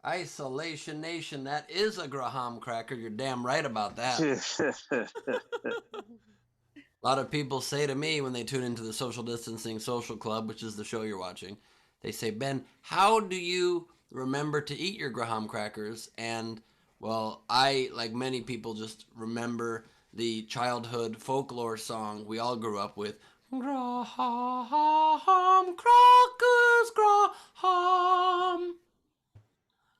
Isolation Nation, that is a Graham cracker. You're damn right about that. A lot of people say to me when they tune into the Social Distancing Social Club, which is the show you're watching, they say, Ben, how do you remember to eat your Graham crackers? And, well, I, like many people, just remember the childhood folklore song we all grew up with. Graham crackers, Graham.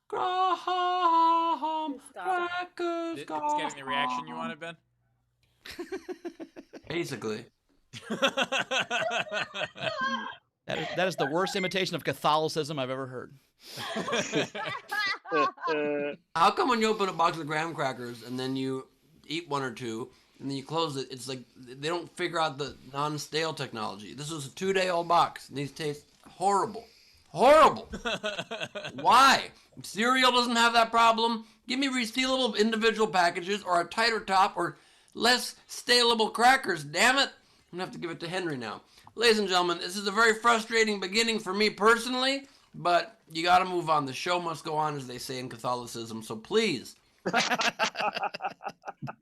Graham crackers, It's getting the reaction you wanted, Ben? Basically. That is the worst imitation of Catholicism I've ever heard. How come when you open a box of graham crackers and then you eat one or two and then you close it, it's like they don't figure out the non-stale technology. This was a 2-day-old box and these taste horrible. Horrible. Why? Cereal doesn't have that problem. Give me resealable individual packages or a tighter top or less staleable crackers. Damn it. I'm going to have to give it to Henry now. Ladies and gentlemen, this is a very frustrating beginning for me personally, but you got to move on. The show must go on, as they say in Catholicism. So please,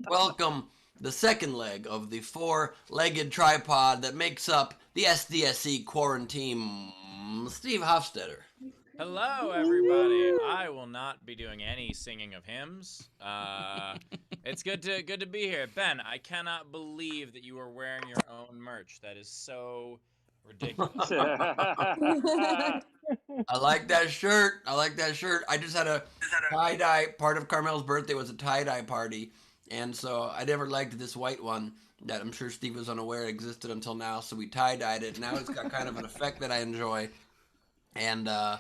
welcome the second leg of the four-legged tripod that makes up the SDSC quarantine, Steve Hofstetter. Hello, everybody. I will not be doing any singing of hymns. It's good to be here, Ben. I cannot believe that you are wearing your own merch. That is so ridiculous. I like that shirt. I just had a tie-dye. Part of Carmel's birthday was a tie-dye party, and so I never liked this white one that I'm sure Steve was unaware existed until now. So we tie-dyed it. Now it's got kind of an effect that I enjoy, and I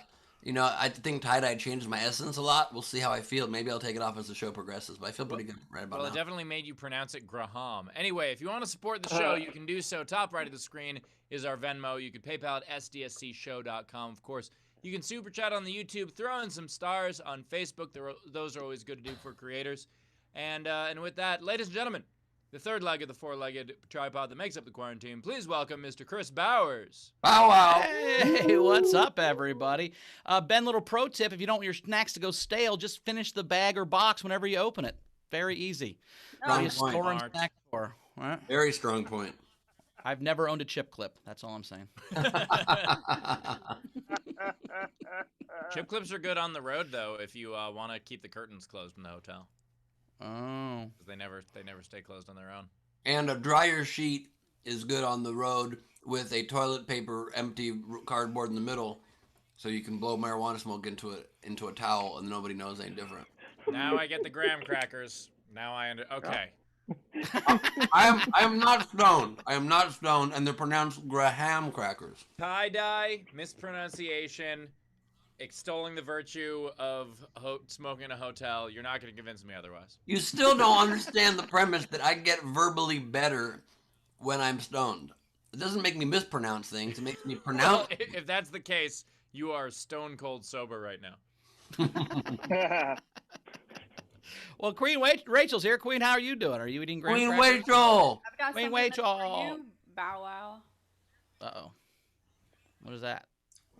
think tie-dye changes my essence a lot. We'll see how I feel. Maybe I'll take it off as the show progresses, but I feel pretty good right about now. Well, it definitely made you pronounce it Graham. Anyway, if you want to support the show, you can do so. Top right of the screen is our Venmo. You can PayPal at sdscshow.com. Of course, you can super chat on the YouTube, throw in some stars on Facebook. Those are always good to do for creators. And with that, ladies and gentlemen, the third leg of the four-legged tripod that makes up the quarantine, please welcome Mr. Chris Bowers. Bow wow. Hey, what's up, everybody? Ben, little pro tip, if you don't want your snacks to go stale, just finish the bag or box whenever you open it. Very easy. Strong Store point. and snack store. Right? Very strong point. I've never owned a chip clip. That's all I'm saying. Chip clips are good on the road, though, if you want to keep the curtains closed in the hotel. Oh. They never stay closed on their own. And a dryer sheet is good on the road with a toilet paper empty cardboard in the middle, so you can blow marijuana smoke into a towel and nobody knows any different. Now I get the graham crackers. Now I okay. I am not stoned. I am not stoned, and they're pronounced Graham crackers. Tie-dye, mispronunciation, extolling the virtue of smoking in a hotel. You're not going to convince me otherwise. You still don't understand the premise that I get verbally better when I'm stoned. It doesn't make me mispronounce things. It makes me pronounce. Well, if that's the case, you are stone cold sober right now. Well, Queen Rachel's here. Queen, how are you doing? Are you eating graham Queen crackers? Rachel. I've got Queen something that's Rachel. for you, Bow Wow. Uh-oh. What is that?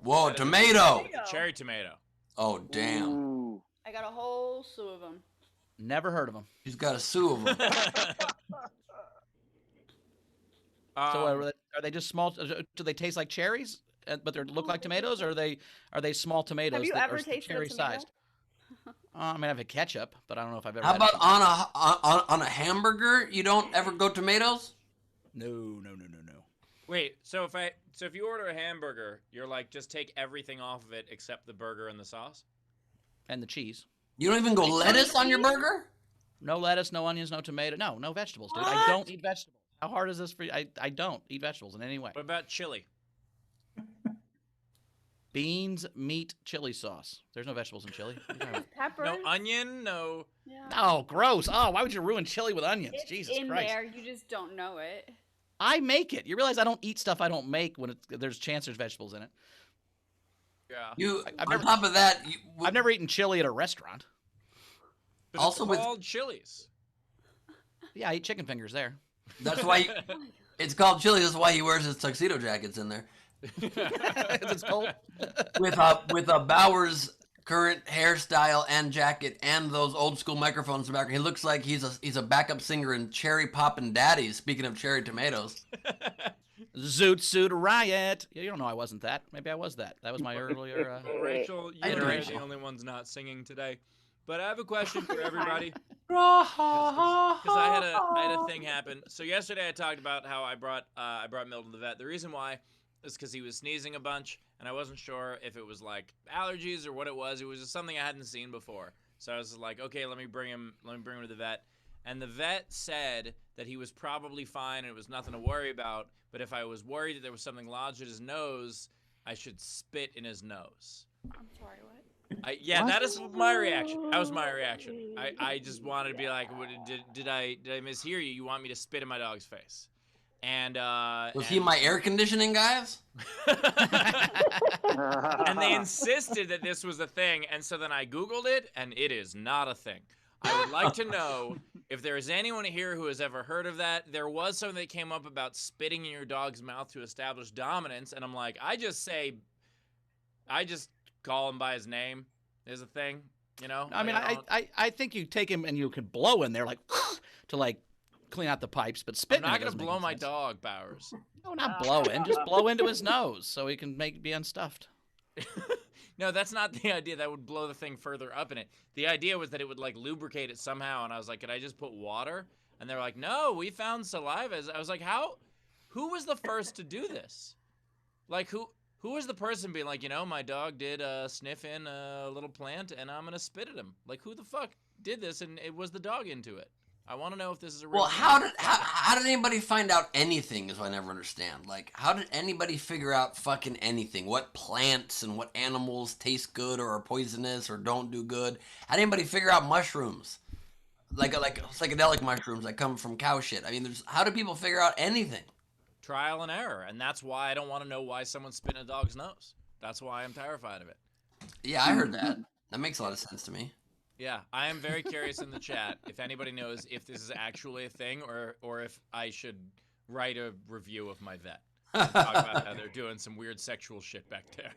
Whoa, tomato. It's a cherry tomato. Oh, damn. Ooh. I got a whole slew of them. Never heard of them. She's got a slew of them. So are they just small? Do they taste like cherries, but they look like tomatoes, or are they small tomatoes Have you that ever are tasted a cherry tomato? sized? I mean, I've had ketchup, but I don't know if I've ever. How had about on a hamburger? You don't ever go tomatoes? No. Wait, so if you order a hamburger, you're like, just take everything off of it except the burger and the sauce? And the cheese. You don't even go lettuce on your burger? No lettuce, no onions, no tomato, no vegetables, dude. I What? don't eat vegetables. How hard is this for you? I don't eat vegetables in any way. What about chili? Beans, meat, chili sauce. There's no vegetables in chili. What are you talking about? Peppers. No onion, no... Yeah. Oh, gross. Oh, why would you ruin chili with onions? It's Jesus in Christ. there. You just don't know it. I make it. You realize I don't eat stuff I don't make when there's a chance there's vegetables in it. Yeah. On top of that, I've never eaten chili at a restaurant. But Also it's with- called chilies. Yeah, I eat chicken fingers there. that's why it's called chili. That's why he wears his tuxedo jackets in there. It's cold. With a Bowers current hairstyle and jacket and those old school microphones in the background. He looks like he's a backup singer in Cherry Poppin' Daddy. Speaking of cherry tomatoes. Zoot Suit Riot. You don't know I wasn't that. Maybe I was that. That was my earlier. Rachel, you I and do I are Rachel. the only ones not singing today. But I have a question for everybody. Because Because I had a thing happen. So yesterday I talked about how I brought Milton to the vet. The reason why is because he was sneezing a bunch, and I wasn't sure if it was like allergies or what it was. It was just something I hadn't seen before. So I was like, okay, let me bring him to the vet. And the vet said that he was probably fine and it was nothing to worry about. But if I was worried that there was something lodged in his nose, I should spit in his nose. I'm sorry, what? That is my reaction. That was my reaction. I just wanted to be like, did I mishear you? You want me to spit in my dog's face? And was he my air conditioning, guys? and they insisted that this was a thing, and so then I Googled it, and it is not a thing. I would like to know if there is anyone here who has ever heard of that. There was something that came up about spitting in your dog's mouth to establish dominance, and I'm like, I just call him by his name is a thing, you know? I mean, I think you take him and you could blow in there like to like clean out the pipes, but I'm spitting. not going to blow my dog, Bowers. No, not blowing. Just blow into his nose so he can be unstuffed. No, that's not the idea. That would blow the thing further up in it. The idea was that it would like lubricate it somehow, and I was like, could I just put water? And they're like, no, we found saliva. I was like, how? Who was the first to do this? Like, who was the person being like, my dog did sniff in a little plant, and I'm gonna spit at him? Like, who the fuck did this? And it was the dog into it. I want to know if this is a real. Well, thing. how did anybody find out anything? Is what I never understand. Like, how did anybody figure out fucking anything? What plants and what animals taste good or are poisonous or don't do good? How did anybody figure out mushrooms? Like psychedelic mushrooms that come from cow shit. I mean, how do people figure out anything? Trial and error, and that's why I don't want to know why someone's spitting a dog's nose. That's why I'm terrified of it. Yeah, I heard that. That makes a lot of sense to me. Yeah, I am very curious in the chat if anybody knows if this is actually a thing or if I should write a review of my vet. Talk about how they're doing some weird sexual shit back there.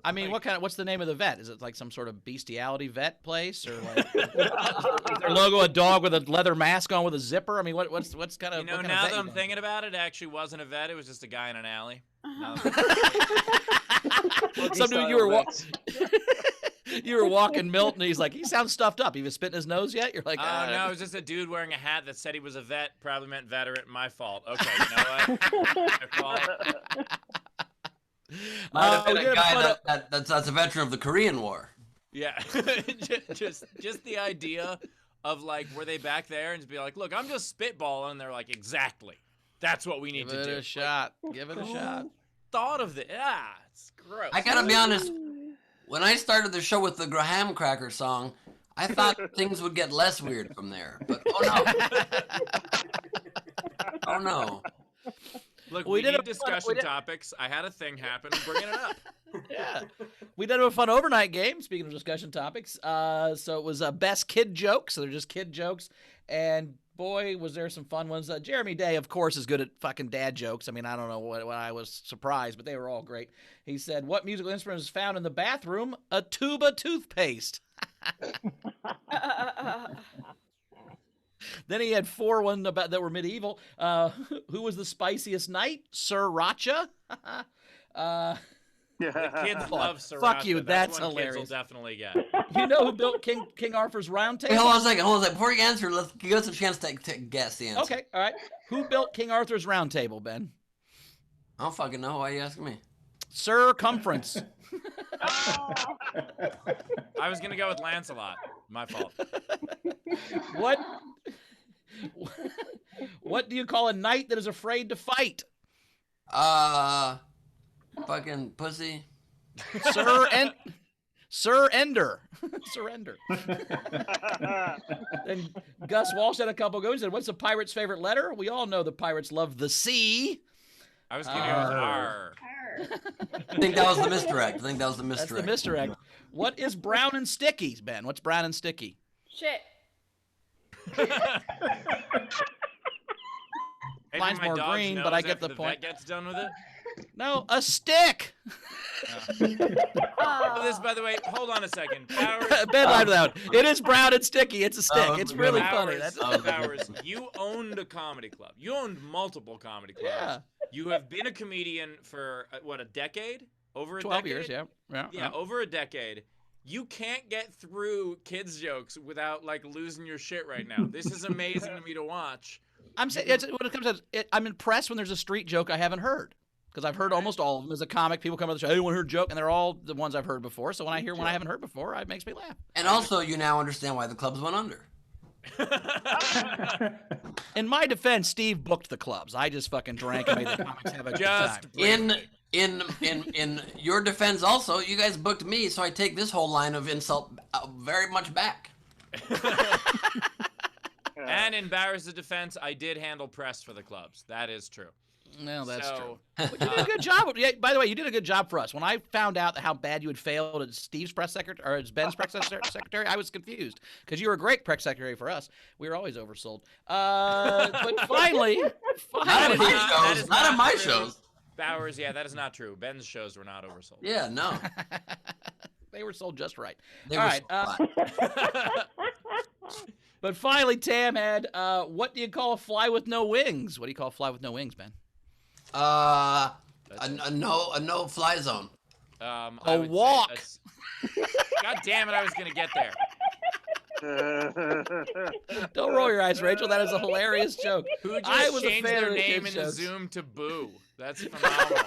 I mean, what's the name of the vet? Is it like some sort of bestiality vet place, or like is their logo a dog with a leather mask on with a zipper? I mean, what's kind of now of that vet I'm thinking about it, actually wasn't a vet. It was just a guy in an alley. Some dude you were walking Milton. He's like, he sounds stuffed up. He was spitting his nose yet? You're like, oh no, it was just a dude wearing a hat that said he was a vet. Probably meant veteran. My fault. Okay, you know what? My fault. Might have been a guy that's a veteran of the Korean War. Yeah, just the idea of like, were they back there and just be like, look, I'm just spitballing, and they're like, exactly, that's what we need to do. Give it a shot. Give it a shot. Thought of this? It's gross. I gotta be honest. When I started the show with the Graham Cracker song, I thought things would get less weird from there. But oh no! Oh no! Look, we need discussion topics. I had a thing happen. I'm bringing it up. Yeah. We did a fun overnight game, speaking of discussion topics. So it was best kid jokes. So they're just kid jokes. And boy, was there some fun ones. Jeremy Day, of course, is good at fucking dad jokes. I mean, I don't know what I was surprised, but they were all great. He said, what musical instrument is found in the bathroom? A tube of toothpaste. Then he had ones that were medieval. Who was the spiciest knight? Sriracha. The kids love sriracha. Fuck you, that's one hilarious. Kids will definitely get. You know who built King Arthur's Round Table? Wait, hold on a second. Before you answer, let's give us a chance to guess the answer. Okay, all right. Who built King Arthur's Round Table, Ben? I don't fucking know. Why are you asking me? Circumference. I was gonna go with Lancelot. My fault. What do you call a knight that is afraid to fight? Fucking pussy. Surrender. Surrender. And Gus Walsh had a couple goes. He said, what's a pirate's favorite letter? We all know the pirates love the sea. I was gonna go with R. I think that was the misdirect. That's the misdirect. What is brown and sticky, Ben? What's brown and sticky? Shit. Maybe Mine's my more dog's green, nose but I get after the point. Vet gets done with it. No, a stick. This, by the way, hold on a second. Bowers, Ben lied to that one. It is brown and sticky. It's a stick. Oh, It's really funny. Bowers, That's Bowers, you owned a comedy club. You owned multiple comedy clubs. Yeah. You have been a comedian for, what, a decade? Over a 12 decade? years, yeah. Yeah, over a decade. You can't get through kids' jokes without, like, losing your shit right now. This is amazing to me to watch. I'm saying when it comes to I'm impressed when there's a street joke I haven't heard. Because I've heard almost all of them as a comic. People come on the show, hey, you want to hear a joke? And they're all the ones I've heard before. So when I hear one I haven't heard before, it makes me laugh. And also, you now understand why the clubs went under. In my defense, Steve booked the clubs. I just fucking drank and made the comics have a good time. In your defense, also, you guys booked me, so I take this whole line of insult very much back. And in Bowers' defense, I did handle press for the clubs. That is true. No, that's So, true. But you did a good job. Yeah, by the way, you did a good job for us. When I found out how bad you had failed as Steve's press secretary or as Ben's press secretary, I was confused because you were a great press secretary for us. We were always oversold. But finally, Not in my shows. Bowers, yeah, that is not true. Ben's shows were not oversold. Yeah, no. they were sold just right. They All were right. so flat. But finally, Tam had, what do you call a fly with no wings? What do you call a fly with no wings, Ben? A no fly zone. I A would say walk. God damn it, I was going to get there. Don't roll your eyes, Rachel. That is a hilarious joke. Who just I was a changed fan their of the name kids' in the jokes. Zoom to Boo? That's phenomenal.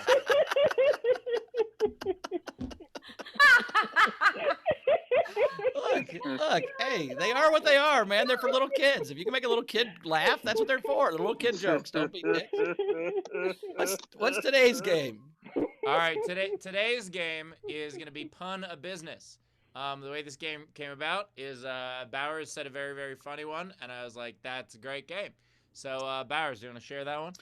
Look, hey, they are what they are, man. They're for little kids. If you can make a little kid laugh, that's what they're for. They're little kid jokes. Don't be dicks. What's today's game? All right, today's game is going to be Pun a Business. The way this game came about is Bowers said a very, very funny one, and I was like, that's a great game. So, Bowers, do you want to share that one?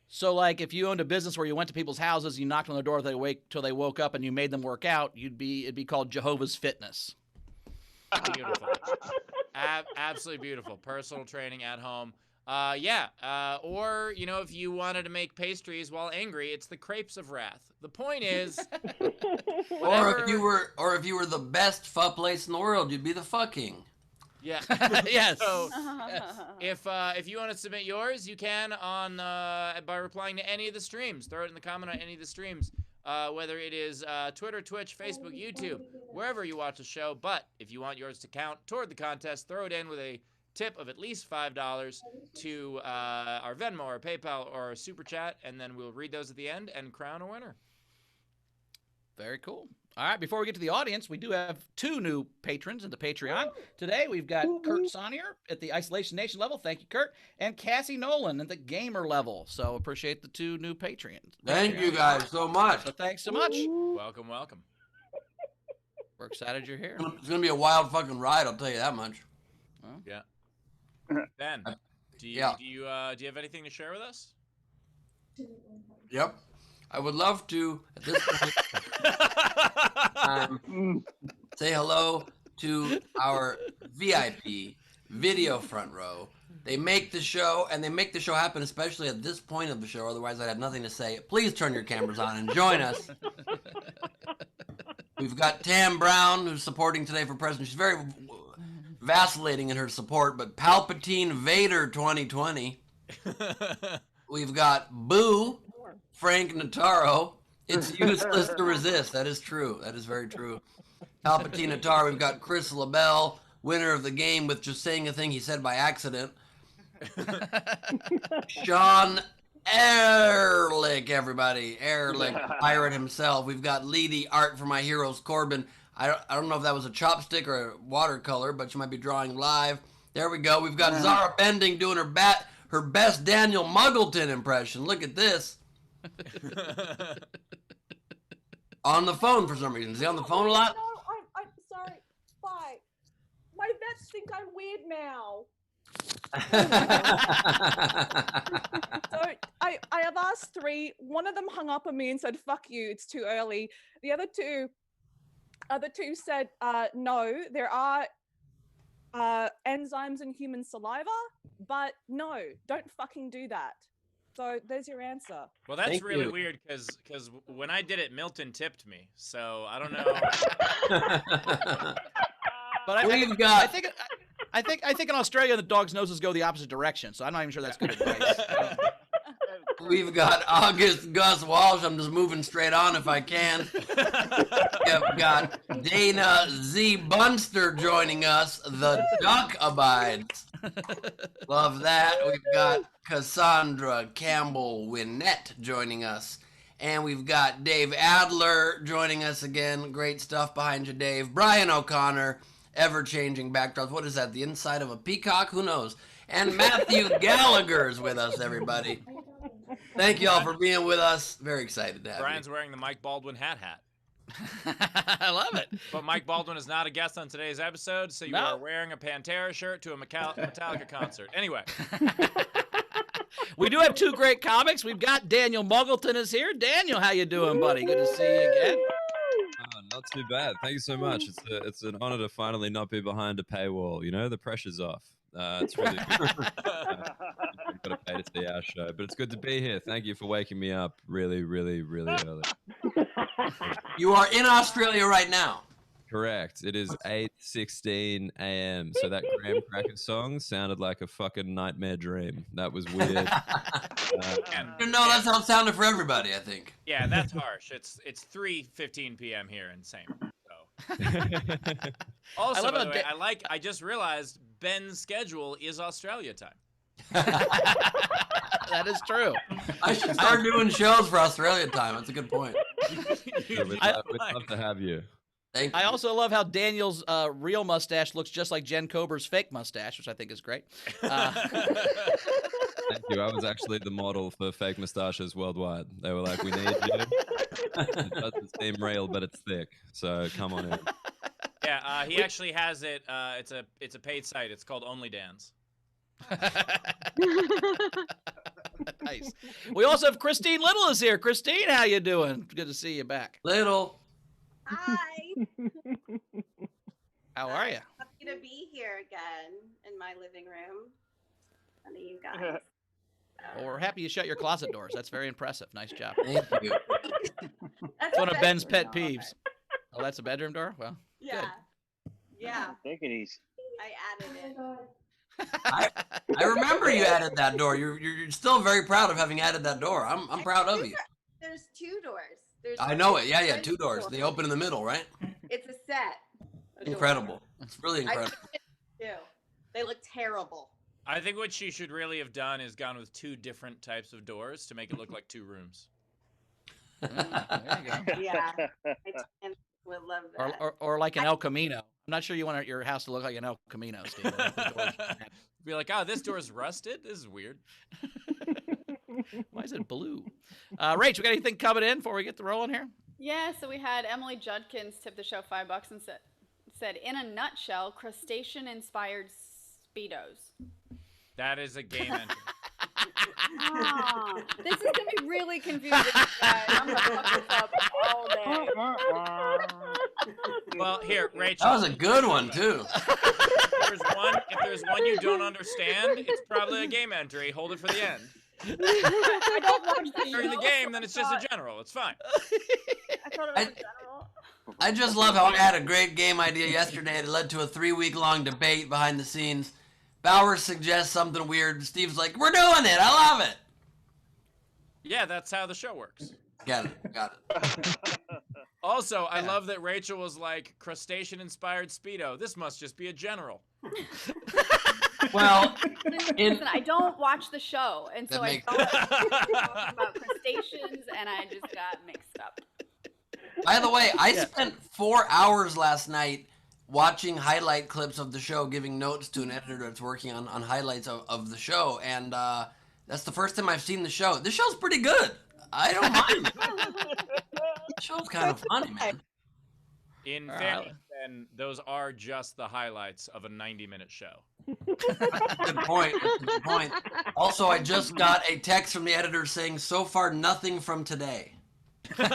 So, like, if you owned a business where you went to people's houses, you knocked on their door till they woke up, and you made them work out, it'd be called Jehovah's Fitness. Beautiful. Absolutely beautiful. Personal training at home. Or, if you wanted to make pastries while angry, it's the crepes of wrath. The point is, Or if you were the best pho place in the world, you'd be the fucking. yeah. Yes. So, Yes. if you want to submit yours, you can by replying to any of the streams. Throw it in the comment on any of the streams. Whether it is Twitter, Twitch, Facebook, YouTube, wherever you watch the show. But if you want yours to count toward the contest, throw it in with a tip of at least $5 to our Venmo or PayPal or Super Chat, and then we'll read those at the end and crown a winner. Very cool. All right, before we get to the audience, we do have 2 new patrons in the Patreon. Today, we've got Kurt Sonnier at the Isolation Nation level. Thank you, Kurt. And Cassie Nolan at the Gamer level. So appreciate the 2 new Patreons. Thank you guys so much. So thanks so much. Welcome. We're excited you're here. It's gonna be a wild fucking ride, I'll tell you that much. Yeah. Ben, do you have anything to share with us? Yep. I would love to, at this point, say hello to our VIP video front row. They make the show, and they make the show happen, especially at this point of the show. Otherwise, I'd have nothing to say. Please turn your cameras on and join us. We've got Tam Brown, who's supporting today for president. She's very vacillating in her support, but Palpatine Vader 2020. We've got Boo, Frank Notaro. It's useless to resist. That is true. That is very true. Palpatine Notaro. We've got Chris LaBelle, winner of the game with just saying a thing he said by accident. Sean Ehrlich, everybody. Ehrlich, pirate himself. We've got Leedy Art for My Heroes Corbin. I don't know if that was a chopstick or a watercolor, but she might be drawing live. There we go. We've got Zara Bending doing her best Daniel Muggleton impression. Look at this. On the phone for some reason. Is he on the phone a lot? No, I'm sorry. Bye. My vets think I'm weird now. So I have asked 3. One of them hung up on me and said, "Fuck you, it's too early." The other two said, "No, there are enzymes in human saliva, but no, don't fucking do that." So there's your answer. Well, that's Thank really you. weird because when I did it, Milton tipped me. So I don't know. But We've got. I think in Australia the dog's noses go the opposite direction, so I'm not even sure that's good advice. We've got August Gus Walsh. I'm just moving straight on if I can. We've got Dana Z. Bunster joining us. The Duck Abides. Love that. We've got Cassandra Campbell Winnett joining us. And we've got Dave Adler joining us again. Great stuff behind you, Dave. Brian O'Connor, ever-changing backdrops. What is that, the inside of a peacock? Who knows? And Matthew Gallagher's with us, everybody. Thank you all for being with us. Very excited to have Brian's wearing the Mike Baldwin hat. I love it. But Mike Baldwin is not a guest on today's episode, so you No. are wearing a Pantera shirt to a Metallica concert. Anyway. We do have two great comics. We've got Daniel Muggleton is here. Daniel, how you doing, buddy? Good to see you again. Not too bad. Thank you so much. It's an honor to finally not be behind a paywall. You know, the pressure's off. It's really good. I've got to pay to see our show, but it's good to be here. Thank you for waking me up really, really, really early. You are in Australia right now. Correct. It is 8:16 a.m. So that Graham Cracker song sounded like a fucking nightmare dream. That was weird. No, that's how it sounded for everybody, I think. Yeah, that's harsh. It's 3:15 p.m. here in Same. So. Also, by the way, I just realized Ben's schedule is Australia time. That is true. I should start doing shows for Australia time. That's a good point. We'd love to have you. Thank you. I also love how Daniel's real mustache looks just like Jen Kober's fake mustache, which I think is great. Thank you. I was actually the model for fake mustaches worldwide. They were like, "We need you." It doesn't seem real, but it's thick. So come on in. Yeah, he actually has it. It's a paid site. It's called OnlyDans. Nice. We also have Christine Little is here. Christine, how you doing? Good to see you back. Little. Hi. How are you? Happy to be here again in my living room. None of you guys. Well, we're happy you shut your closet doors. That's very impressive. Nice job. Thank you. That's One of Ben's bedroom pet door. peeves. Oh, that's a bedroom door? Well, Yeah. Yeah. Take it easy. I added it. I remember you added that door. You're still very proud of having added that door. I'm proud of you. There's two doors. I know it. Yeah, two doors. They open in the middle, right? It's a set. of doors. Incredible. It's really I incredible. did it too. They look terrible. I think what she should really have done is gone with two different types of doors to make it look like two rooms. there you go. Yeah. I would love that. Or like an El Camino. I'm not sure you want your house to look like an El Camino, Steve. Be like, oh, this door's rusted? This is weird. Why is it blue? Rach, we got anything coming in before we get the rolling here? Yeah, so we had Emily Judkins tip the show $5 and said, in a nutshell, crustacean-inspired Speedos. That is a game entry. Ah, this is going to be really confusing, guys. I'm going to fuck this up all day. Well, here, Rachel. That was a good one too. If there's one you don't understand, it's probably a game entry. Hold it for the end. I don't watch the During the show, game, so then it's I just thought- a general. It's fine. I thought it was a general. I just love how I had a great game idea yesterday. It led to a 3-week-long debate behind the scenes. Bowers suggests something weird. Steve's like, "We're doing it. I love it." Yeah, that's how the show works. Got it. Also, I love that Rachel was like, crustacean-inspired Speedo. This must just be a general. Well, Listen, I don't watch the show, and so That I makes- don't talk about crustaceans, and I just got mixed up. by the way, I spent 4 hours last night watching highlight clips of the show, giving notes to an editor that's working on highlights of the show, and that's the first time I've seen the show. This show's pretty good. I don't mind it. The show's kind of funny, man. In All fairness, right. then, those are just the highlights of a 90-minute show. Good point. That's a good point. Also, I just got a text from the editor saying, "So far, nothing from today." They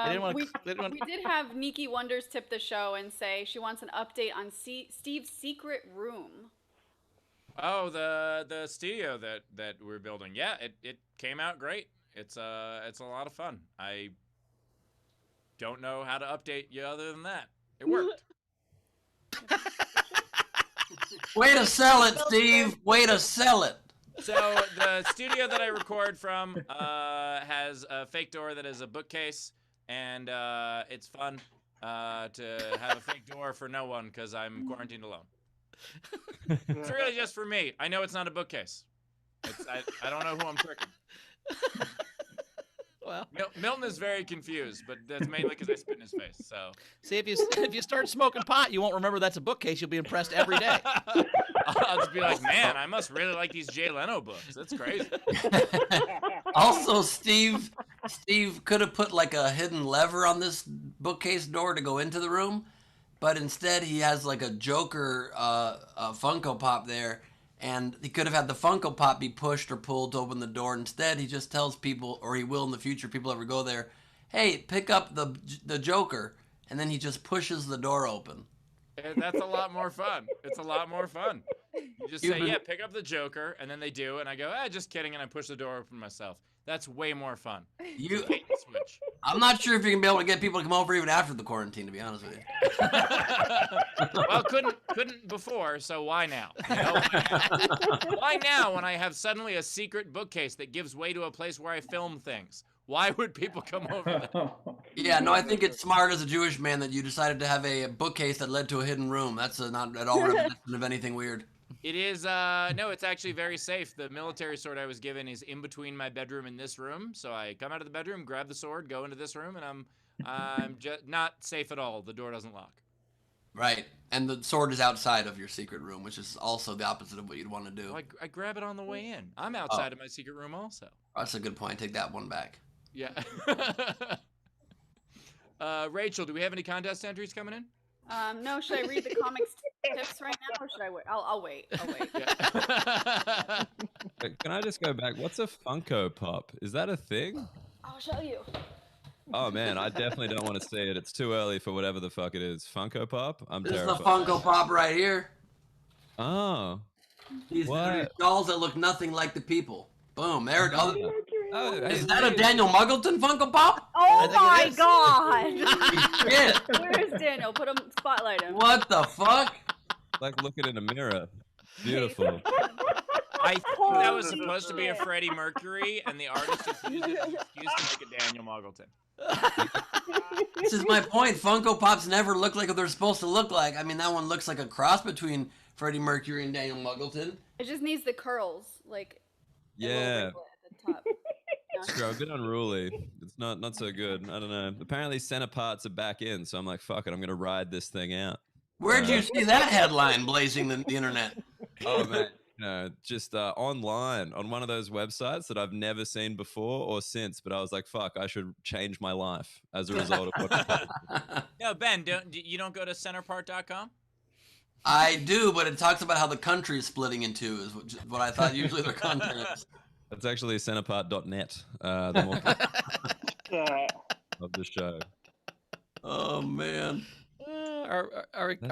didn't want- We did have Nikki Wonders tip the show and say she wants an update on Steve's secret room. Oh, the studio that we're building. Yeah, it came out great. It's a lot of fun. I don't know how to update you other than that. It worked. Way to sell it, Steve. Way to sell it. So the studio that I record from has a fake door that is a bookcase, and it's fun to have a fake door for no one because I'm quarantined alone. It's really just for me. I know it's not a bookcase. I don't know who I'm tricking. Well, Milton is very confused, but that's mainly because I spit in his face. So see, if you start smoking pot, you won't remember that's a bookcase. You'll be impressed every day. I'll just be like, man, I must really like these Jay Leno books. That's crazy. Also, Steve could have put like a hidden lever on this bookcase door to go into the room, but instead he has like a Joker Funko Pop there, and he could have had the Funko Pop be pushed or pulled to open the door. Instead, he just tells people, or he will in the future, people ever go there, hey, pick up the Joker, and then he just pushes the door open. And that's a lot more fun. It's a lot more fun. You just say, yeah, pick up the Joker, and then they do, and I go, just kidding, and I push the door open myself. That's way more fun. You, Bait and switch. I'm not sure if you can be able to get people to come over even after the quarantine, to be honest with you. Well, couldn't before, so why now? You know, why now when I have suddenly a secret bookcase that gives way to a place where I film things? Why would people come over there? Yeah, no, I think it's smart as a Jewish man that you decided to have a bookcase that led to a hidden room. That's not at all reminiscent of anything weird. It is, no, it's actually very safe. The military sword I was given is in between my bedroom and this room. So I come out of the bedroom, grab the sword, go into this room, and I'm just not safe at all. The door doesn't lock. Right, and the sword is outside of your secret room, which is also the opposite of what you'd want to do. Well, I grab it on the way in. I'm outside of my secret room also. That's a good point. Take that one back. Yeah. Rachel, do we have any contest entries coming in? No, should I read the comics tips right now, or should I wait? I'll wait. Yeah. Can I just go back? What's a Funko Pop? Is that a thing? I'll show you. Oh man, I definitely don't want to see it. It's too early for whatever the fuck it is. Funko Pop? I'm This is terrified. the Funko Pop right here. Oh. These What? are dolls that look nothing like the people. Boom, there it goes. Oh, Is that a Daniel Muggleton Funko Pop? Oh think my it is. god! Shit. Where's Daniel? Put him spotlight him. What the fuck? like looking in a mirror. Beautiful. I think that was supposed to be a Freddie Mercury, and the artist just used it as an excuse to make a Daniel Muggleton. This is my point. Funko Pops never look like what they're supposed to look like. I mean, that one looks like a cross between Freddie Mercury and Daniel Muggleton. It just needs the curls, like a little Yeah. wrinkle at the top. Screw, a bit unruly. It's not so good. I don't know. Apparently center parts are back in, so I'm like, fuck it, I'm gonna ride this thing out. Where'd you see that headline blazing the internet? Oh man. Just online on one of those websites that I've never seen before or since, but I was like, fuck, I should change my life as a result of what No, Ben, you don't go to centerpart.com? I do, but it talks about how the country is splitting in two, is what I thought usually their content is. It's actually centerpart.net, the more of the show. Oh, man. Are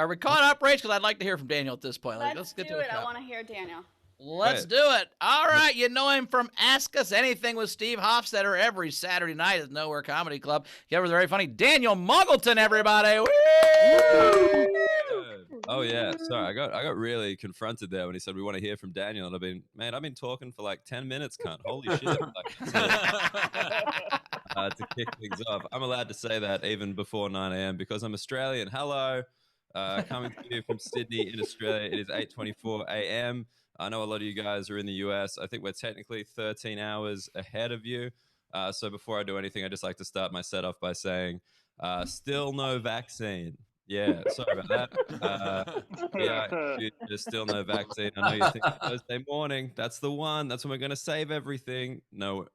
we caught up, Rach? Because I'd like to hear from Daniel at this point. Let's get do to it. I want to hear Daniel. Let's do it. All right. You know him from Ask Us Anything with Steve Hofstetter every Saturday night at Nowhere Comedy Club. He was very funny. Daniel Muggleton, everybody. Woo! Oh yeah, sorry, I got really confronted there when he said we want to hear from Daniel, and I've been talking for like 10 minutes, cunt. Holy shit! To kick things off, I'm allowed to say that even before 9 a.m. because I'm Australian. Hello, coming to you from Sydney in Australia. It is 8:24 a.m. I know a lot of you guys are in the US. I think we're technically 13 hours ahead of you. So before I do anything, I just like to start my set off by saying, still no vaccine. Yeah, sorry about that. There's still no vaccine. I know you think Thursday morning, that's the one. That's when we're going to save everything. No.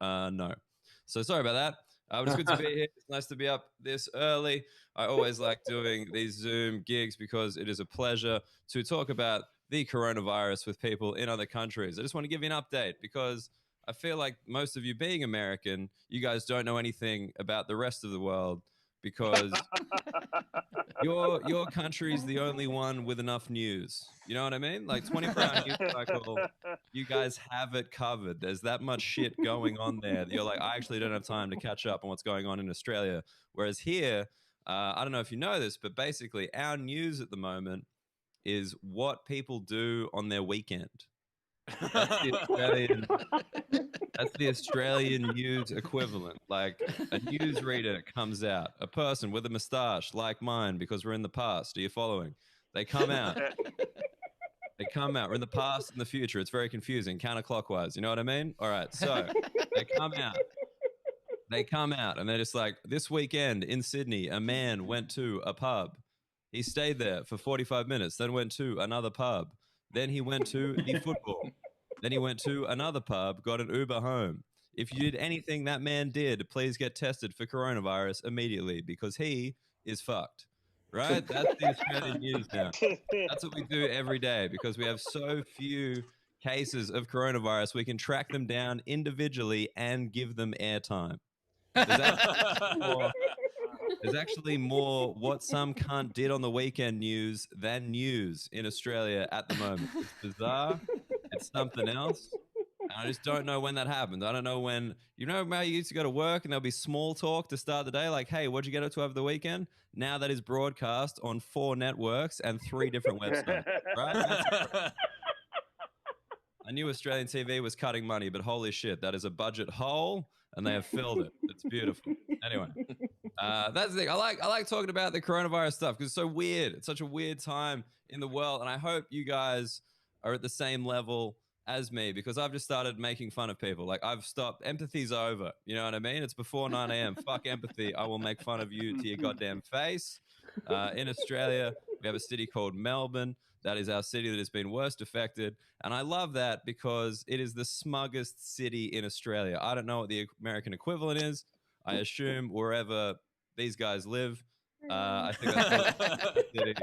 So sorry about that. But it's good to be here. It's nice to be up this early. I always like doing these Zoom gigs because it is a pleasure to talk about the coronavirus with people in other countries. I just want to give you an update because I feel like most of you being American, you guys don't know anything about the rest of the world. because your country's the only one with enough news. You know what I mean? Like 24-hour news cycle, you guys have it covered. There's that much shit going on there that you're like, I actually don't have time to catch up on what's going on in Australia. Whereas here, I don't know if you know this, but basically our news at the moment is what people do on their weekend. That's the Australian news equivalent. Like a newsreader comes out, a person with a mustache like mine, because we're in the past. Are you following? They come out. They come out. We're in the past and the future. It's very confusing, counterclockwise. You know what I mean? All right. So they come out. They come out and they're just like, this weekend in Sydney, a man went to a pub. He stayed there for 45 minutes, then went to another pub. Then he went to the football. Then he went to another pub, got an Uber home. If you did anything that man did, please get tested for coronavirus immediately because he is fucked. Right? That's the Australian news now. That's what we do every day because we have so few cases of coronavirus. We can track them down individually and give them airtime. There's actually more what some cunt did on the weekend news than news in Australia at the moment. It's bizarre. It's something else. And I just don't know when that happens. I don't know when, you know, how you used to go to work and there'll be small talk to start the day. Like, hey, what'd you get up to over the weekend? Now that is broadcast on 4 networks and 3 different websites, right? I knew Australian TV was cutting money, but holy shit, that is a budget hole and they have filled it. It's beautiful. Anyway, that's the thing. I like talking about the coronavirus stuff because it's so weird. It's such a weird time in the world. And I hope you guys are at the same level as me because I've just started making fun of people. Like I've stopped. Empathy's over. You know what I mean? It's before 9 a.m. Fuck empathy. I will make fun of you to your goddamn face. In Australia, we have a city called Melbourne. That is our city that has been worst affected. And I love that because it is the smuggest city in Australia. I don't know what the American equivalent is. I assume wherever these guys live. I think that's the city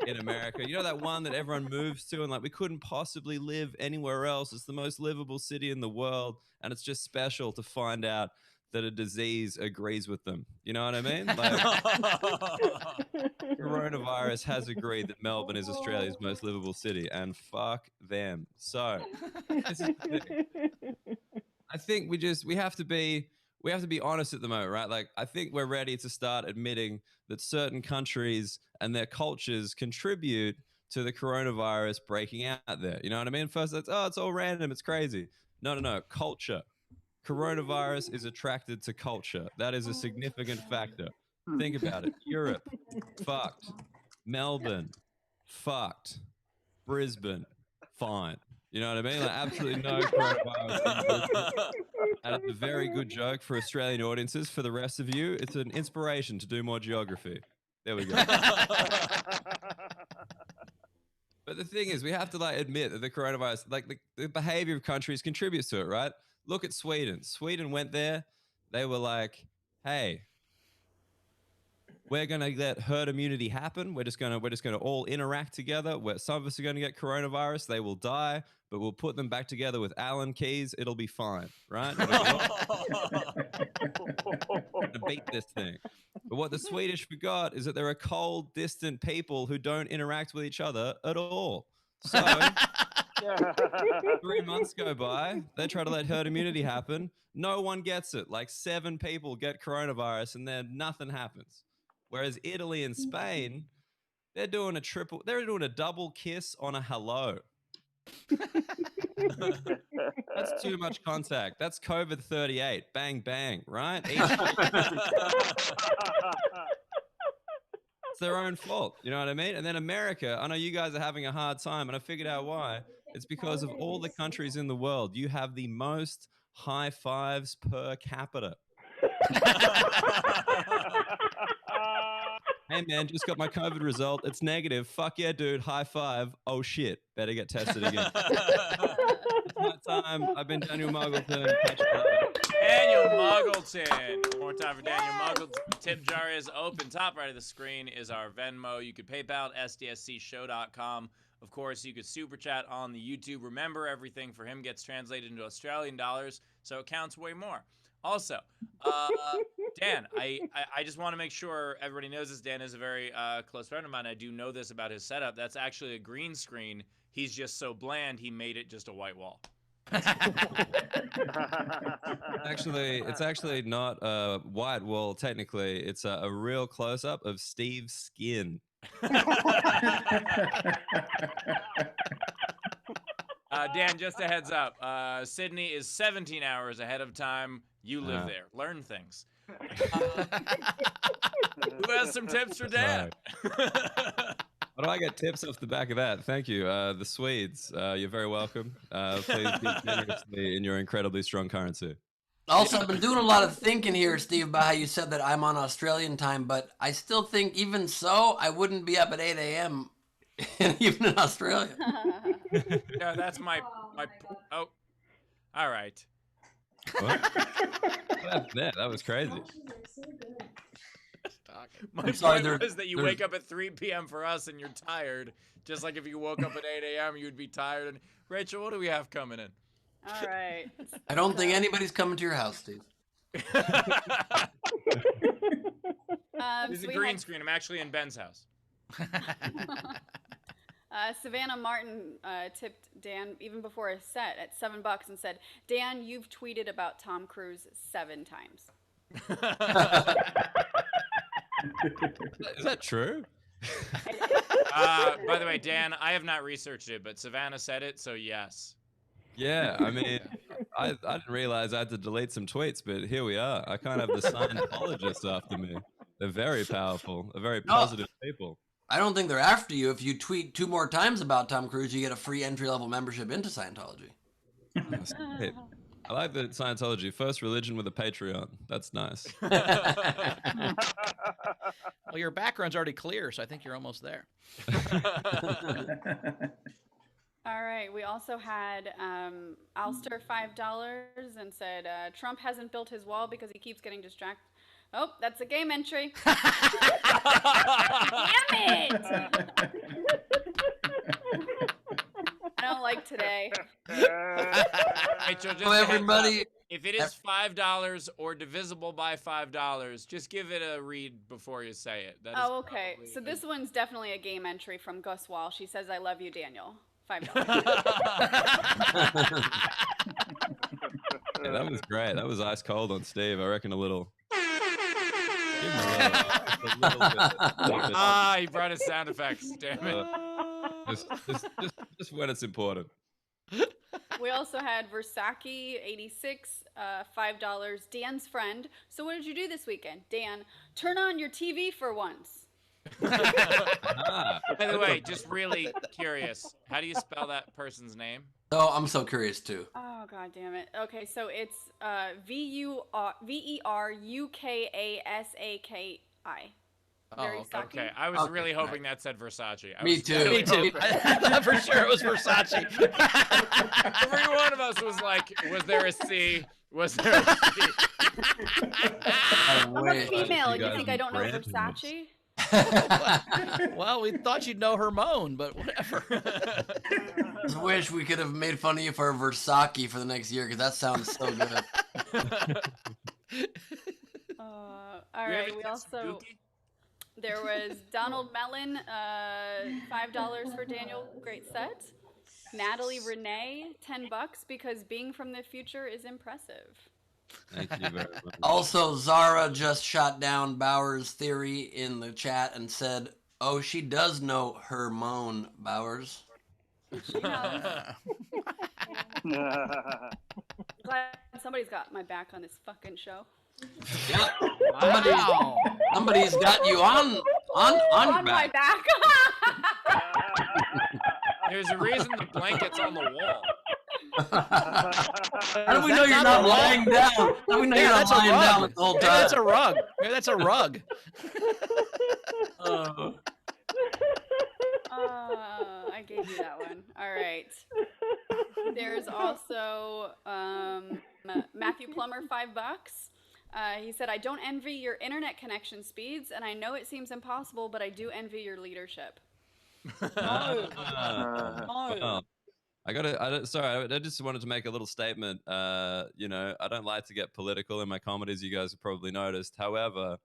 in America. You know that one that everyone moves to and like we couldn't possibly live anywhere else. It's the most livable city in the world. And it's just special to find out that a disease agrees with them. You know what I mean? Like coronavirus has agreed that Melbourne is Australia's most livable city and fuck them. So this is the thing. I think we have to be honest at the moment, right? Like I think we're ready to start admitting that certain countries and their cultures contribute to the coronavirus breaking out there. You know what I mean? First it's all random, it's crazy. No. Culture. Coronavirus is attracted to culture. That is a significant factor. Think about it. Europe, fucked. Melbourne, fucked. Brisbane, fine. You know what I mean? Like absolutely no coronavirus in Brisbane. That is a very good joke for Australian audiences. For the rest of you, it's an inspiration to do more geography. There we go. But the thing is, we have to like admit that the coronavirus, like the behavior of countries contributes to it, right? Look at Sweden. Sweden went there. They were like, hey, we're going to let herd immunity happen. We're just going to all interact together. Where some of us are going to get coronavirus. They will die, but we'll put them back together with Allen keys. It'll be fine, right? We're going to beat this thing. But what the Swedish forgot is that there are cold, distant people who don't interact with each other at all. So 3 months go by. They try to let herd immunity happen. No one gets it. Like 7 people get coronavirus and then nothing happens. Whereas Italy and Spain, they're doing a double kiss on a hello. That's too much contact. That's COVID 38. Bang, bang, right? It's their own fault. You know what I mean? And then America, I know you guys are having a hard time, and I figured out why. It's because of all the countries in the world. You have the most high fives per capita. Hey, man, just got my COVID result. It's negative. Fuck yeah, dude. High five. Oh, shit. Better get tested again. It's my time. I've been Daniel Muggleton. Catch you later. Daniel Muggleton. One more time for Daniel Muggleton. Tip jar is open. Top right of the screen is our Venmo. You could PayPal at sdscshow.com. Of course, you could super chat on the YouTube. Remember, everything for him gets translated into Australian dollars, so it counts way more. Also, Dan, I just want to make sure everybody knows this. Dan is a very close friend of mine. I do know this about his setup. That's actually a green screen. He's just so bland, he made it just a white wall. It's actually not white. Well, technically, it's a real close up of Steve's skin. Dan, just a heads up. Sydney is 17 hours ahead of time. You live there. Learn things. Who has some tips for Dan? How do I get tips off the back of that? Thank you. The Swedes, you're very welcome. Please be generously in your incredibly strong currency. Also, I've been doing a lot of thinking here, Steve, about how you said that I'm on Australian time, but I still think even so, I wouldn't be up at 8 a.m. even in Australia. No, that's my. Oh, all right. What? That was crazy. My I'm sorry, point was that you wake up at 3 p.m. for us and you're tired. Just like if you woke up at 8 a.m., you'd be tired. And Rachel, what do we have coming in? All right. I don't think anybody's coming to your house, Steve. This is a green screen. I'm actually in Ben's house. Savannah Martin tipped Dan even before a set at $7 and said, "Dan, you've tweeted about Tom Cruise 7 times." Is that true? By the way, Dan, I have not researched it, but Savannah said it, so yes. Yeah, I mean, I didn't realize I had to delete some tweets, but here we are. I kind of have the Scientologists after me. They're very powerful, they're very positive people. I don't think they're after you. If you tweet 2 more times about Tom Cruise, you get a free entry-level membership into Scientology. That's great. I like the Scientology. First religion with a Patreon. That's nice. Well, your background's already clear, so I think you're almost there. All right. We also had Alster $5 and said, "Trump hasn't built his wall because he keeps getting distracted." Oh, that's a game entry. Damn it! I don't like today. Rachel, just Hello, everybody. If it is $5 or divisible by $5, just give it a read before you say it. That is Okay. So this one's definitely a game entry from Gus Wall. She says, "I love you, Daniel." $5. Yeah, that was great. That was ice cold on Steve. I reckon a little. Give him a little bit. Ah, he brought his sound effects. Damn it. Just when it's important. We also had Versace 86, $5. Dan's friend. "So what did you do this weekend?" Dan, "Turn on your TV for once." By the way, just really curious, how do you spell that person's name? Oh, I'm so curious too. Oh, god damn it. Okay, so it's Verukasaki. Very okay. sucky. Okay, I was really hoping that said Versace. Me too. Me too. I thought for sure it was Versace. Every one of us was like, was there a C? Was there a C? I'm a female, and you think I don't know Versace? Well, we thought you'd know Hermone, but whatever. I wish we could have made fun of you for Versace for the next year, because that sounds so good. All right, we also... There was Donald Mellon, $5 for Daniel, great set. Natalie Renee, $10 because being from the future is impressive. Thank you very much. Also, Zara just shot down Bowers' theory in the chat and said, "Oh, she does know Hermone Bowers." She knows. Glad somebody's got my back on this fucking show. Yeah, somebody's got you on your My back. back. There's a reason the blanket's on the wall. How do we know you're not lying down? How do we know you're not lying down the whole Maybe time? that's a rug. Maybe that's a rug. I gave you that one. All right. There's also Matthew Plummer, $5. He said, "I don't envy your internet connection speeds, and I know it seems impossible, but I do envy your leadership." No. Well, Sorry, I just wanted to make a little statement. You know, I don't like to get political in my comedies. You guys have probably noticed. However,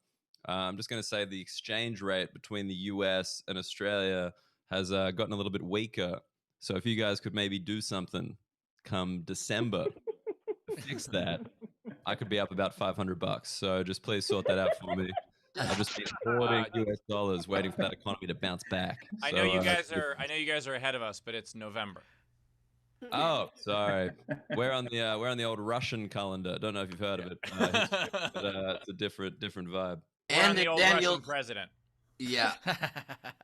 I'm just going to say the exchange rate between the US and Australia has gotten a little bit weaker. So if you guys could maybe do something come December to fix that, I could be up about $500. So just please sort that out for me. I've just been hoarding US dollars, waiting for that economy to bounce back. I know you guys are ahead of us, but it's November. Oh, sorry. We're on the old Russian calendar. Don't know if you've heard of it, but it's a different vibe. And the old Russian president. Yeah.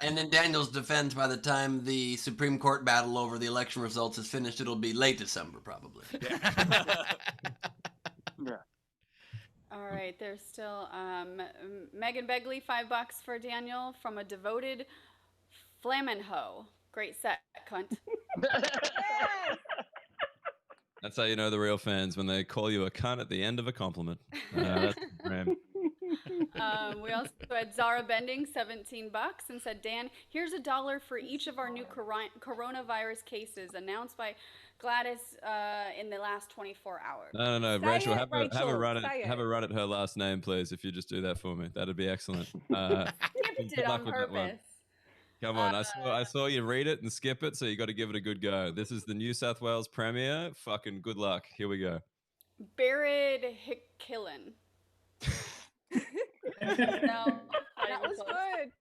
And in Daniel's defense, by the time the Supreme Court battle over the election results is finished, it'll be late December, probably. Yeah. All right, there's still Megan Begley, $5 for Daniel from a devoted Flamenho. Great set, cunt. That's how you know the real fans, when they call you a cunt at the end of a compliment. That's great. We also had Zara Bending, $17, and said, Dan, here's $1 for each of our new coronavirus cases announced by Gladys in the last 24 hours. No. Rachel, have a run at her last name, please. If you just do that for me, that'd be excellent. Skipped it on purpose. Come on, I saw you read it and skip it, so you got to give it a good go. This is the New South Wales Premier. Fucking good luck. Here we go. Barrett Hickkillen. No, That was good.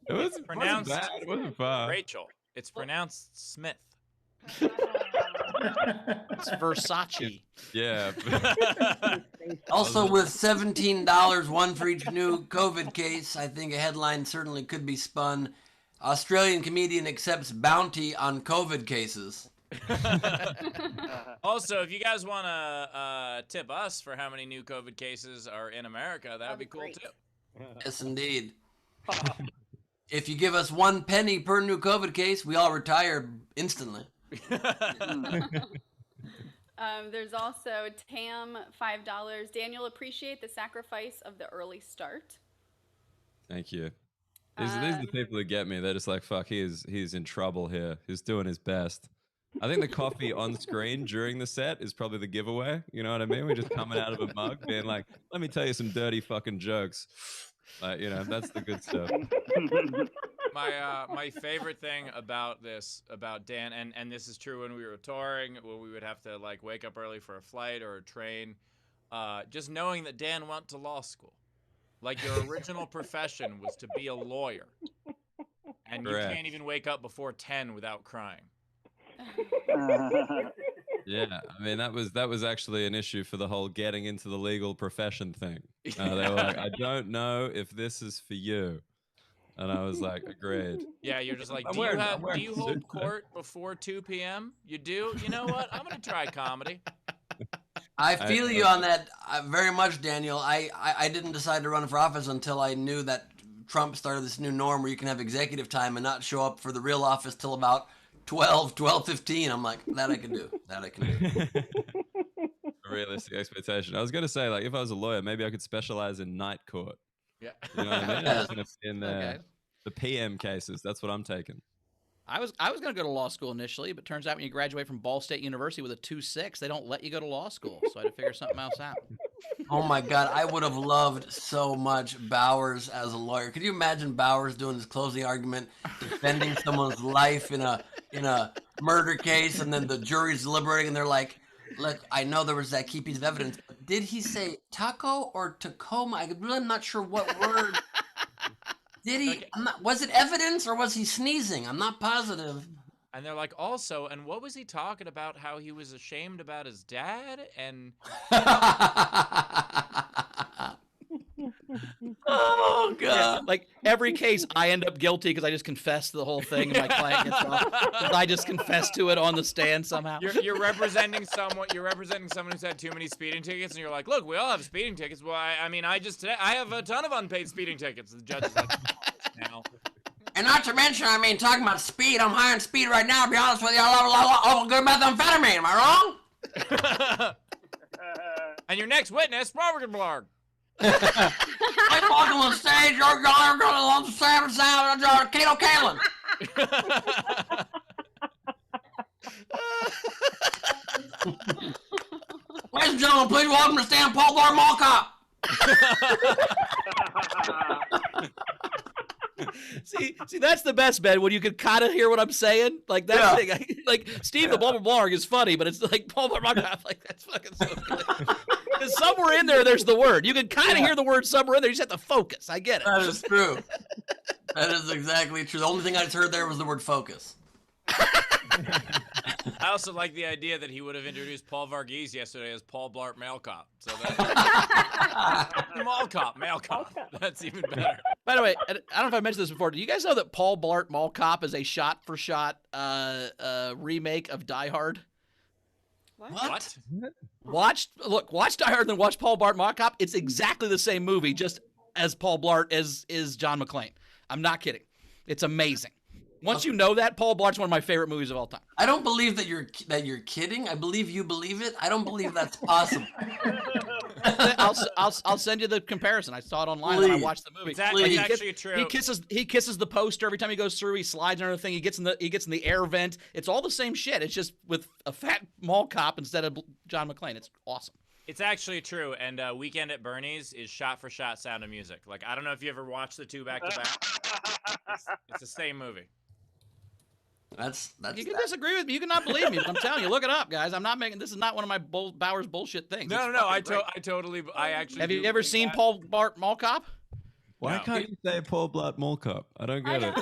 It was pronounced bad. It wasn't far. Rachel. It's pronounced Smith. It's Versace. Yeah. Also, with $17, one for each new COVID case, I think a headline certainly could be spun. Australian comedian accepts bounty on COVID cases. Also, if you guys want to tip us for how many new COVID cases are in America, that would be cool too. Yes, indeed. If you give us 1 penny per new COVID case, we all retire instantly. There's also Tam, $5. Daniel, appreciate the sacrifice of the early start. Thank you. These are the people who get me. They're just like, fuck, he's in trouble here. He's doing his best. I think the coffee on screen during the set is probably the giveaway. You know what I mean? We're just coming out of a mug being like, let me tell you some dirty fucking jokes. Like, you know, that's the good stuff. My favorite thing about Dan, and this is true when we were touring, where we would have to like wake up early for a flight or a train, just knowing that Dan went to law school. Like, your original profession was to be a lawyer, and Correct. You can't even wake up before 10 without crying. Yeah, I mean that was actually an issue for the whole getting into the legal profession thing. They were like, I don't know if this is for you, and I was like, agreed. Yeah, you're just like, I'm do wearing you a hold suit, court before 2 p.m.? You do? You know what? I'm gonna try comedy. I feel you on that very much, Daniel. I didn't decide to run for office until I knew that Trump started this new norm where you can have executive time and not show up for the real office till about 12:15. I'm like, that I can do. A realistic expectation. I was going to say, like, if I was a lawyer, maybe I could specialize in night court. Yeah. You know what I mean? I was gonna in Okay. the PM cases. That's what I'm taking. I was going to go to law school initially, but turns out when you graduate from Ball State University with a 2.6, they don't let you go to law school. So I had to figure something else out. Oh my God, I would have loved so much Bowers as a lawyer. Could you imagine Bowers doing his closing argument, defending someone's life in a murder case, and then the jury's deliberating, and they're like, "Look, I know there was that key piece of evidence, but did he say taco or Tacoma? I'm really not sure what word." Did he? Was it evidence or was he sneezing? I'm not positive. And they're like, also, and what was he talking about? How he was ashamed about his dad? And Oh God! Yeah, like every case, I end up guilty because I just confess to the whole thing, and my client gets off because I just confess to it on the stand somehow. you're representing someone. You're representing someone who's had too many speeding tickets, and you're like, look, we all have speeding tickets. Well, I mean, I have a ton of unpaid speeding tickets. The judge is like, now. And not to mention, I mean, talking about speed, I'm high on speed right now. To be honest with you, I love good methamphetamine. Am I wrong? And your next witness, Robert Blarg. I'm walking on stage. You're going on the sound, Kato Kalin. Ladies and gentlemen, please welcome to Stan Paul Bar Mall Cop. See, that's the best, Ben. When you can kind of hear what I'm saying, like that thing. Like Steve the Bubble Blarg is funny, but it's like Paul Bar Mall Cop. Like that's fucking so good. Because somewhere in there's the word. You can kind of hear the word somewhere in there. You just have to focus. I get it. That is true. That is exactly true. The only thing I just heard there was the word focus. I also like the idea that he would have introduced Paul Varghese yesterday as Paul Blart Male Cop. So that Mall Cop, Male Cop. That's even better. By the way, I don't know if I mentioned this before. Do you guys know that Paul Blart Mall Cop is a shot-for-shot remake of Die Hard? What? Watch Die Hard, then watch Paul Blart Mall Cop. It's exactly the same movie, just as Paul Blart is John McClane. I'm not kidding. It's amazing. Once you know that, Paul Blart's one of my favorite movies of all time. I don't believe that you're kidding. I believe you believe it. I don't believe that's possible. I'll send you the comparison. I saw it online when I watched the movie. It's actually true. He kisses the poster every time he goes through. He slides and everything. He gets in the air vent. It's all the same shit. It's just with a fat mall cop instead of John McClane. It's awesome. It's actually true, and Weekend at Bernie's is shot-for-shot Sound of Music. Like, I don't know if you ever watched the two back-to-back. It's the same movie. That's You can disagree with me. You cannot believe me, but I'm telling you, look it up, guys. I'm not making this is not one of my Bowers bullshit things. No. I actually. Have you ever seen Paul Blart Mall Cop? Why can't you say Paul Blart Mall Cop? I don't get it.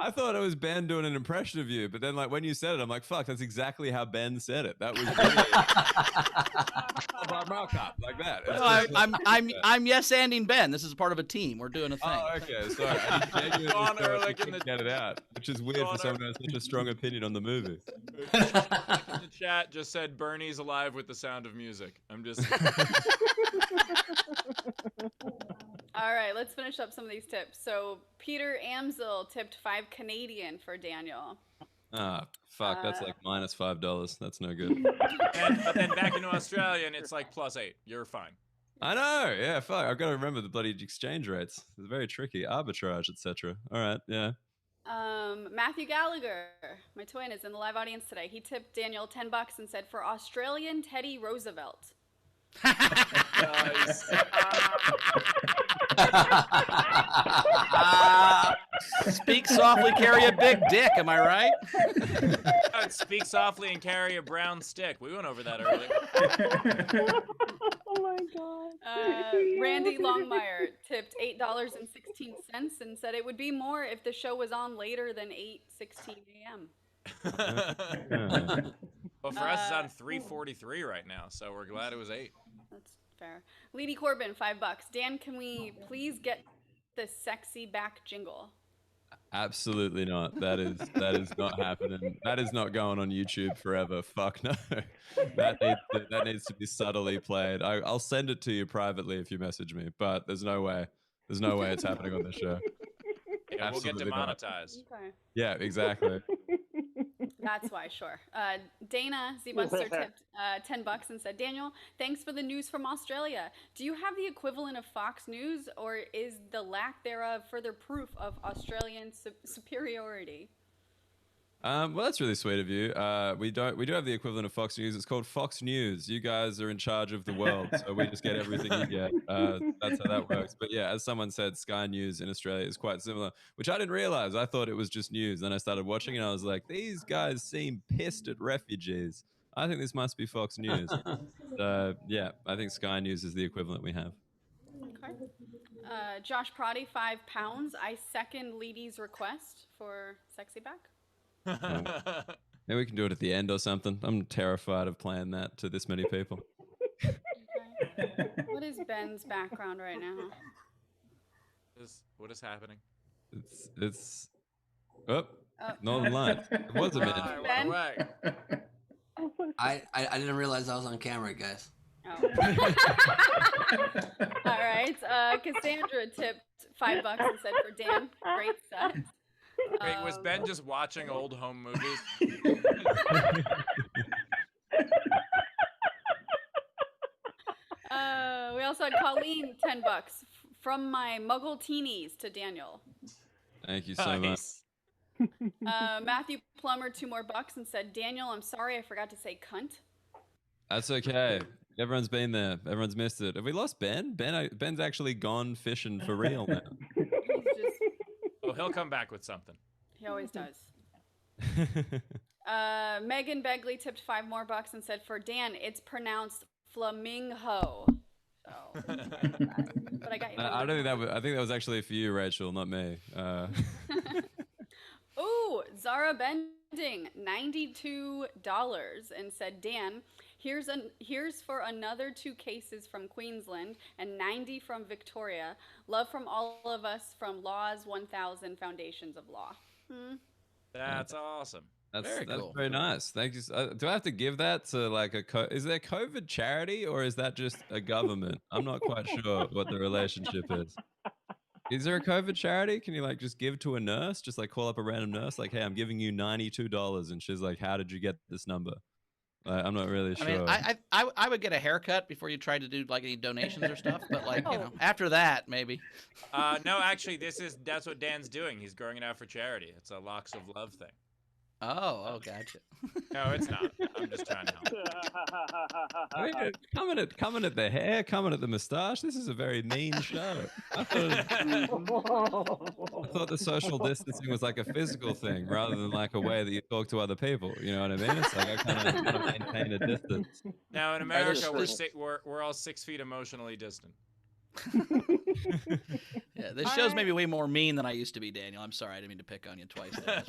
I thought it was Ben doing an impression of you, but then like when you said it, I'm like, fuck, that's exactly how Ben said it. That was Paul Blart Mall Cop, like that. No, I'm yes-anding Ben. This is part of a team. We're doing a thing. Oh, okay. Sorry. I genuinely get it out, which is weird for someone who has such a strong opinion on the movie. The chat just said Bernie's alive with the Sound of Music. I'm just. All right, let's finish up some of these tips. So Peter Amsel tipped $5 Canadian for Daniel. Ah, fuck. That's like minus $5. That's no good. But then back into Australian, it's like +8. You're fine. I know. Yeah, fuck. I've got to remember the bloody exchange rates. It's very tricky. Arbitrage, etc. All right. Yeah. Matthew Gallagher, my twin, is in the live audience today. He tipped Daniel $10 and said, for Australian Teddy Roosevelt. Nice. Speak softly, carry a big dick. Am I right? Speak softly and carry a brown stick. We went over that earlier. Oh my god. Randy Longmire tipped $8.16 and said it would be more if the show was on later than 8:16 a.m. Well, for us, it's on 3:43 right now, so we're glad it was 8. That's fair. Leedy Corbin, $5. Dan, can we please get the sexy back jingle? Absolutely not. That is not happening. That is not going on YouTube forever. Fuck no. That needs to be subtly played. I'll send it to you privately if you message me, but there's no way. There's no way it's happening on the show. Yeah, we'll get demonetized. Okay. Yeah, exactly. That's why, sure. Dana Z. Bunster tipped $10 and said, Daniel, thanks for the news from Australia. Do you have the equivalent of Fox News, or is the lack thereof further proof of Australian superiority? Well, that's really sweet of you. We do have the equivalent of Fox News. It's called Fox News. You guys are in charge of the world, so we just get everything you get. That's how that works. But yeah, as someone said, Sky News in Australia is quite similar, which I didn't realize. I thought it was just news. Then I started watching and I was like, these guys seem pissed at refugees. I think this must be Fox News. So yeah, I think Sky News is the equivalent we have. Okay. Josh Proddy, £5. I second Leedy's request for sexy back. Maybe we can do it at the end or something. I'm terrified of playing that to this many people. Okay. What is Ben's background right now? What is happening? It's Northern Lights. It was a minute. Ben? I didn't realize I was on camera, guys. Oh. All right. Cassandra tipped $5 and said for Dan, great set. Wait, was Ben just watching old home movies? We also had Colleen, $10 from my Muggleteenies to Daniel. Thank you so much. Matthew Plumber $2 more and said, Daniel, I'm sorry I forgot to say cunt. That's okay. Everyone's been there. Everyone's missed it. Have we lost Ben? Ben's actually gone fishing for real now. He's just, Oh, he'll come back with something. he always does. Megan Begley tipped $5 more and said, for Dan, it's pronounced flamingo. So, but I got you. I don't think that was. I think that was actually for you, Rachel, not me. Ooh, Zara Bending, $92 and said, Dan, here's for another 2 cases from Queensland and 90 from Victoria. Love from all of us from Laws 1000 Foundations of Law. That's awesome. That's cool. very nice. Thank you. Do I have to give that to like is there COVID charity or is that just a government? I'm not quite sure what the relationship is. Is there a COVID charity? Can you like just give to a nurse? Just like call up a random nurse, like, hey, I'm giving you $92, and she's like, how did you get this number? I'm not really sure. I mean, I would get a haircut before you tried to do like any donations or stuff, but like you know, after that maybe. No, actually, that's what Dan's doing. He's growing it out for charity. It's a Locks of Love thing. Oh, gotcha. No, it's not. I'm just trying to help. I mean, coming at the hair, coming at the moustache. This is a very mean show. I thought the social distancing was like a physical thing rather than like a way that you talk to other people. You know what I mean? It's like I kind of maintain a distance. Now in America, we're all 6 feet emotionally distant. Yeah, this show's maybe way more mean than I used to be, Daniel. I'm sorry, I didn't mean to pick on you twice there.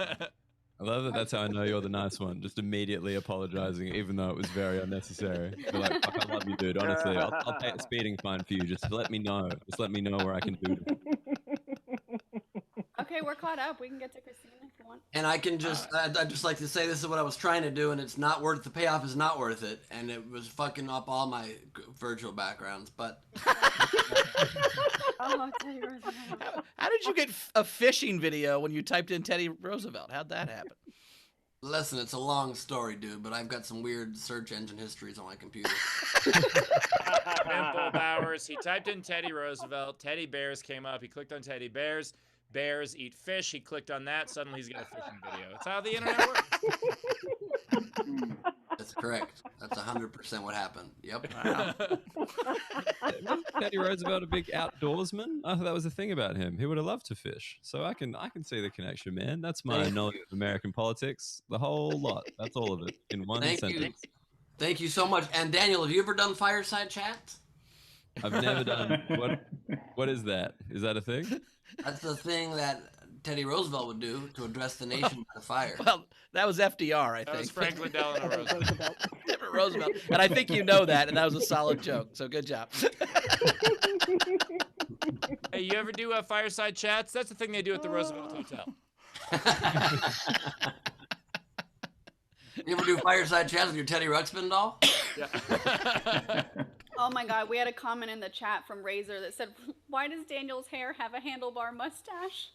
I love that. That's how I know you're the nice one. Just immediately apologizing, even though it was very unnecessary. But like, fuck, I love you, dude. Honestly, I'll pay a speeding fine for you. Just let me know. Just let me know where I can do it. Okay, we're caught up. We can get to Christina if you want. And I can just, I'd just like to say this is what I was trying to do, and it's not worth, the payoff is not worth it, and it was fucking up all my virtual backgrounds, but. Oh, Teddy Roosevelt. How did you get a fishing video when you typed in Teddy Roosevelt? How'd that happen? Listen, it's a long story, dude, but I've got some weird search engine histories on my computer. Pimple Bowers, he typed in Teddy Roosevelt. Teddy Bears came up. He clicked on Teddy Bears. Bears eat fish. He clicked on that. Suddenly he's got a fishing video. That's how the internet works. That's correct. That's 100% what happened. Yep. Wow. Wasn't Teddy Roosevelt a big outdoorsman? I thought that was the thing about him. He would have loved to fish. So I can see the connection, man. That's my knowledge of American politics. The whole lot. That's all of it in one sentence. Thank you so much. And Daniel, have you ever done fireside chats? I've never done. What is that? Is that a thing? That's the thing that Teddy Roosevelt would do to address the nation by fire. Well, that was FDR, I think. That was Franklin Delano Roosevelt. Different Roosevelt. And I think you know that, and that was a solid joke. So good job. Hey, you ever do fireside chats? That's the thing they do at the Roosevelt Hotel. You ever do fireside chats with your Teddy Ruxpin doll? Yeah. Oh my God, we had a comment in the chat from Razor that said, why does Daniel's hair have a handlebar mustache?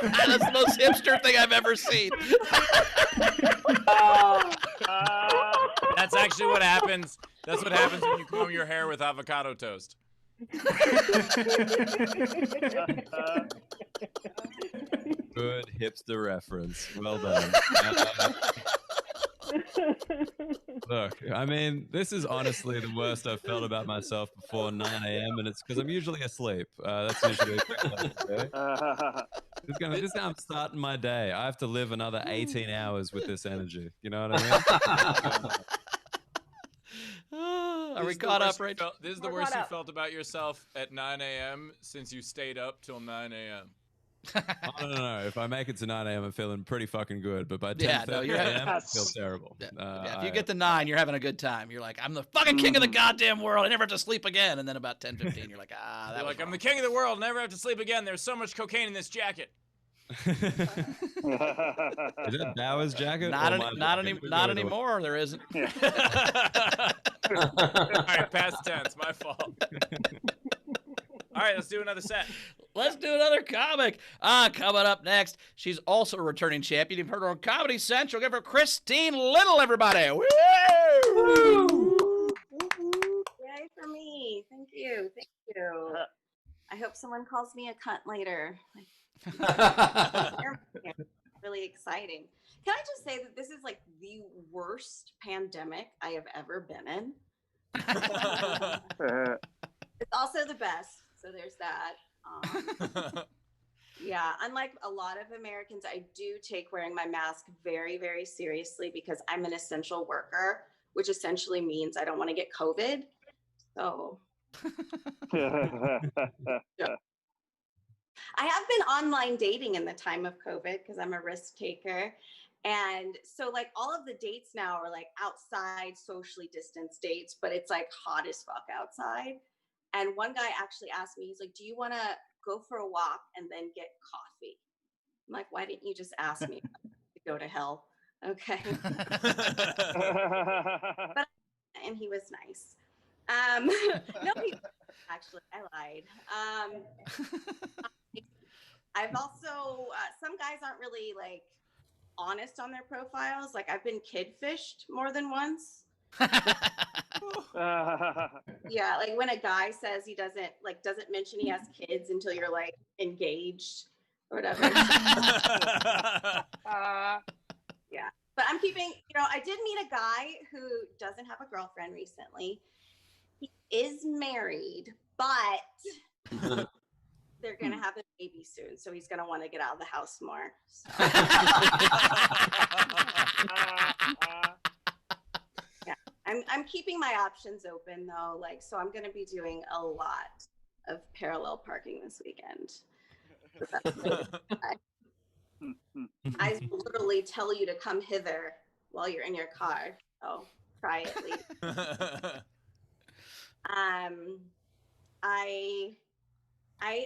That's the most hipster thing I've ever seen. That's actually what happens. That's what happens when you comb your hair with avocado toast. Good hipster reference. Well done. Look, I mean, this is honestly the worst I've felt about myself before 9 a.m. and it's because I'm usually asleep. That's usually this is how I'm starting my day. I have to live another 18 hours with this energy. You know what I mean? Are we caught up, Rachel? This is the worst you felt about yourself at 9 a.m. since you stayed up till 9 a.m. No. If I make it to 9 a.m., I'm feeling pretty fucking good. But by 10:30 a.m., I feel terrible. Yeah, if you get to 9, you're having a good time. You're like, I'm the fucking king of the goddamn world. I never have to sleep again. And then about 10:15, you're like, that You're was like, I'm wrong. the king of the world. Never have to sleep again. There's so much cocaine in this jacket. Is that Bauer's jacket? Not anymore. There isn't. All right, past tense. My fault. All right, let's do another set. Let's do another comic. Coming up next, she's also a returning champion. You've heard her on Comedy Central. Give her Christine Little, everybody. Woo! Yay for me. Thank you. Thank you. I hope someone calls me a cunt later. Really exciting. Can I just say that this is like the worst pandemic I have ever been in? It's also the best, so there's that. Yeah, unlike a lot of Americans, I do take wearing my mask very, very seriously because I'm an essential worker, which essentially means I don't want to get COVID. So yeah. I have been online dating in the time of COVID because I'm a risk taker. And so like all of the dates now are like outside socially distanced dates, but it's like hot as fuck outside. And one guy actually asked me, he's like, do you want to go for a walk and then get coffee? I'm like, why didn't you just ask me to go to hell? Okay. But, and he was nice. No, actually, I lied. I've also, some guys aren't really like honest on their profiles. Like I've been kid fished more than once. Yeah, like when a guy says he doesn't mention he has kids until you're like engaged or whatever. Yeah, but I'm keeping, I did meet a guy who doesn't have a girlfriend recently. He is married, but they're going to have a baby soon. So he's going to want to get out of the house more. So. Yeah, I'm keeping my options open though. Like, so I'm going to be doing a lot of parallel parking this weekend. I literally tell you to come hither while you're in your car. So try it, please. I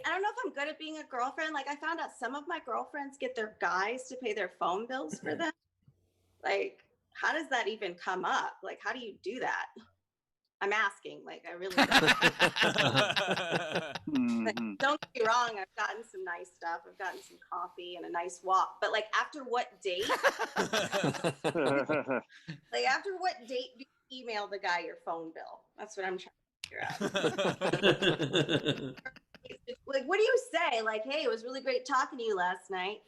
don't know if I'm good at being a girlfriend. Like I found out some of my girlfriends get their guys to pay their phone bills for them. Like, how does that even come up? Like, how do you do that? I'm asking. Like, I really don't. Like, don't get me wrong. I've gotten some nice stuff. I've gotten some coffee and a nice walk. But like, after what date? Like, after what date do you email the guy your phone bill? That's what I'm trying to figure out. Like, what do you say? Like, hey, it was really great talking to you last night.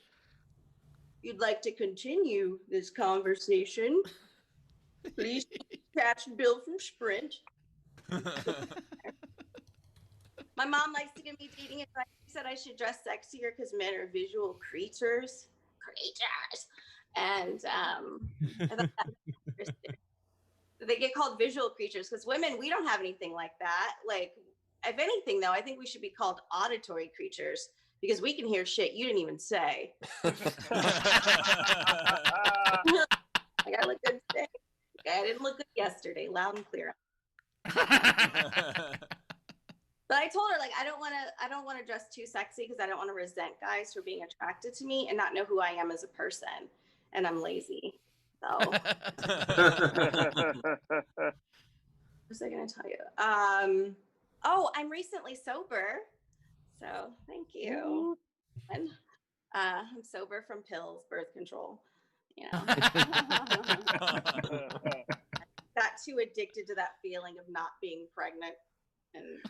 You'd like to continue this conversation? Please attach bill from Sprint. My mom likes to give me dating advice. She said I should dress sexier because men are visual creatures. And I thought that was interesting. They get called visual creatures because women, we don't have anything like that. Like, if anything, though, I think we should be called auditory creatures because we can hear shit you didn't even say. Like, I look good today. Okay, I didn't look good yesterday, loud and clear. But I told her, like, I don't want to dress too sexy because I don't want to resent guys for being attracted to me and not know who I am as a person. And I'm lazy. So what was I going to tell you? Oh, I'm recently sober. So thank you. And I'm sober from pills, birth control. Got too addicted to that feeling of not being pregnant. And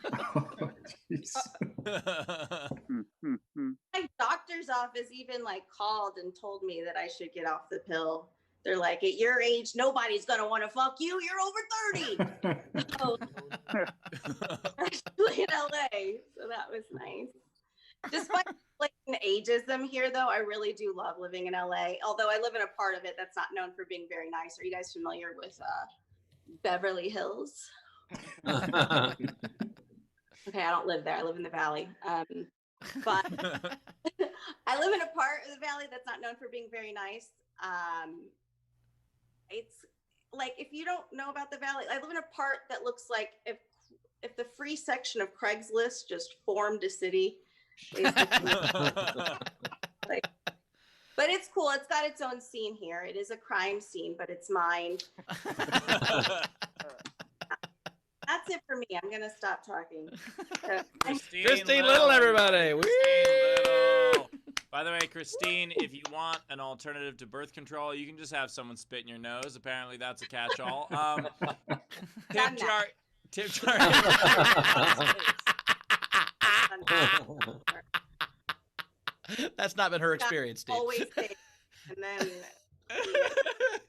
my doctor's office even like called and told me that I should get off the pill. They're like, at your age, nobody's gonna want to fuck you. You're over 30. So, actually in LA, so that was nice. Despite like ageism here, though, I really do love living in LA. Although I live in a part of it that's not known for being very nice. Are you guys familiar with Beverly Hills? Okay, I don't live there. I live in the Valley. But I live in a part of the Valley that's not known for being very nice. It's like, if you don't know about the Valley, I live in a part that looks like if the free section of Craigslist just formed a city. Like, but it's cool. It's got its own scene here. It is a crime scene, but it's mine. That's it for me. I'm gonna stop talking. Christine Little, everybody. Christine Little. By the way, Christine, if you want an alternative to birth control, you can just have someone spit in your nose. Apparently, that's a catch-all. Tip jar. That's not been her experience, Steve. Always say, and then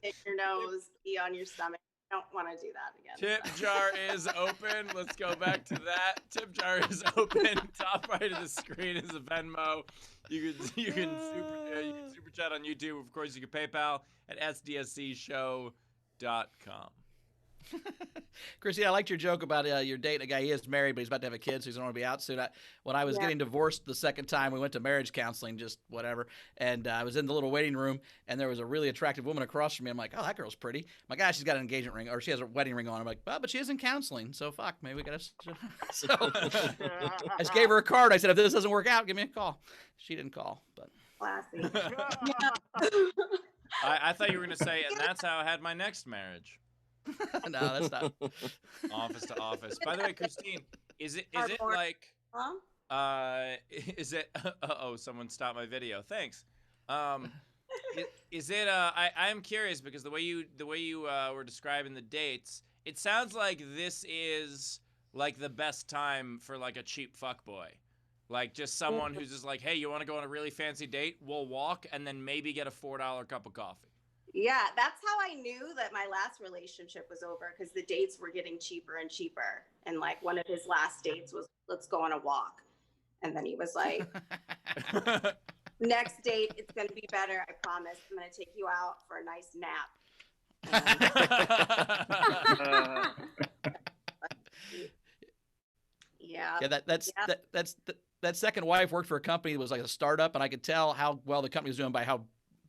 pick your nose, pee on your stomach. Don't want to do that again. Tip jar is open. Let's go back to that. Tip jar is open. Top right of the screen is a Venmo. You can super chat on YouTube. Of course, you can PayPal at sdscshow.com. Chrissy, I liked your joke about your date. A guy, he is married, but he's about to have a kid, so he's going to be out soon. When I was getting divorced the second time, we went to marriage counseling, just whatever. And I was in the little waiting room, and there was a really attractive woman across from me. I'm like, oh, that girl's pretty. My gosh, she's got an engagement ring, or she has a wedding ring on. I'm like, but she is in counseling, so fuck, maybe we got to. So I just gave her a card. I said, if this doesn't work out, give me a call. She didn't call, but. Classy. I thought you were going to say, and that's how I had my next marriage. No, that's not. Office to office. By the way, Christine, is it like is it someone stopped my video. Thanks. Is it I'm curious because the way you were describing the dates, it sounds like this is like the best time for like a cheap fuckboy. Like just someone who's just like, hey, you want to go on a really fancy date? We'll walk and then maybe get a $4 cup of coffee. Yeah, that's how I knew that my last relationship was over, because the dates were getting cheaper and cheaper. And like one of his last dates was, let's go on a walk. And then he was like, next date, it's going to be better. I promise. I'm going to take you out for a nice nap. Yeah. Yeah, that second wife worked for a company that was like a startup, and I could tell how well the company was doing by how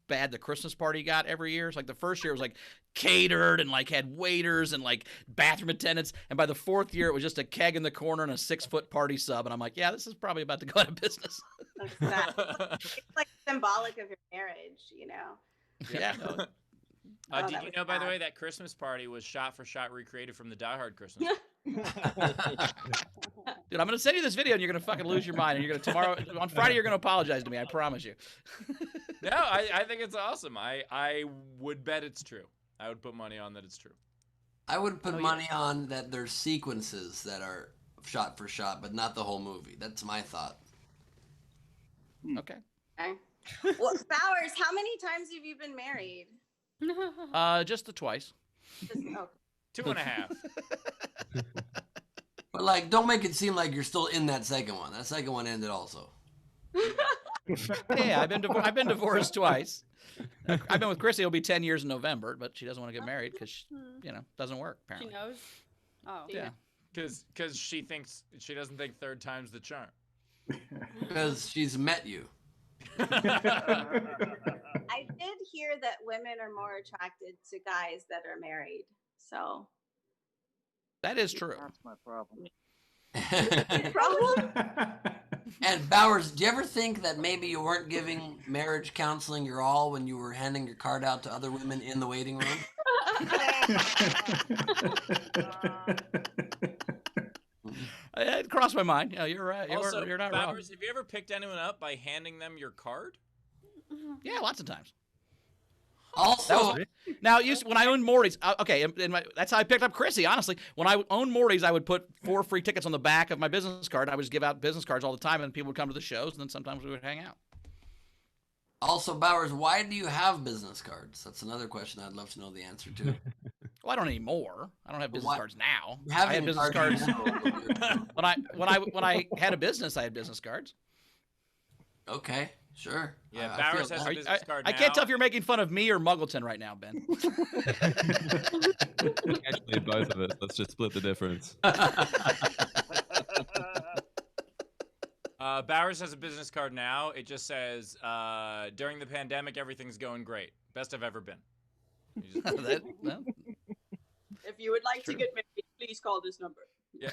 bad the Christmas party got every year. It's like the first year it was like catered and like had waiters and like bathroom attendants, and by the fourth year it was just a keg in the corner and a 6-foot party sub, and I'm like, yeah, this is probably about to go out of business. It's like symbolic of your marriage, you know. Yeah. Did you know, by the way, that Christmas party was shot for shot recreated from the Die Hard Christmas? Dude, I'm gonna send you this video and you're gonna fucking lose your mind, and you're gonna on Friday you're gonna apologize to me, I promise you. No, I think it's awesome. I would bet it's true. I would put money on that it's true. I would put money on that there's sequences that are shot for shot, but not the whole movie. That's my thought. Okay. Well, Bowers, how many times have you been married? Just the twice. 2.5. But like, don't make it seem like you're still in that second one. That second one ended also. Yeah, I've been divorced twice. I've been with Chrissy. It'll be 10 years in November, but she doesn't want to get married because doesn't work apparently. She knows. Oh. Yeah. Because she doesn't think third time's the charm. Because she's met you. I did hear that women are more attracted to guys that are married. So that is true. That's my problem. Problem? And Bowers, do you ever think that maybe you weren't giving marriage counseling your all when you were handing your card out to other women in the waiting room? It crossed my mind. Yeah, you're right. Also, you're not Bowers, wrong. have you ever picked anyone up by handing them your card? Yeah, lots of times. Also, Now, when I owned Morty's, okay, that's how I picked up Chrissy, honestly. When I owned Morty's, I would put 4 free tickets on the back of my business card. I would just give out business cards all the time, and people would come to the shows, and then sometimes we would hang out. Also, Bowers, why do you have business cards? That's another question I'd love to know the answer to. Well, I don't anymore. I don't have business cards now. I Having had business cards now. when I had a business. I had business cards. Okay, sure. Yeah, I Bowers feel has that. a business card I now. can't tell if you're making fun of me or Muggleton right now, Ben. Actually, both of us. Let's just split the difference. Bowers has a business card now. It just says, during the pandemic, everything's going great. Best I've ever been. If you would like to get married, please call this number. Yeah.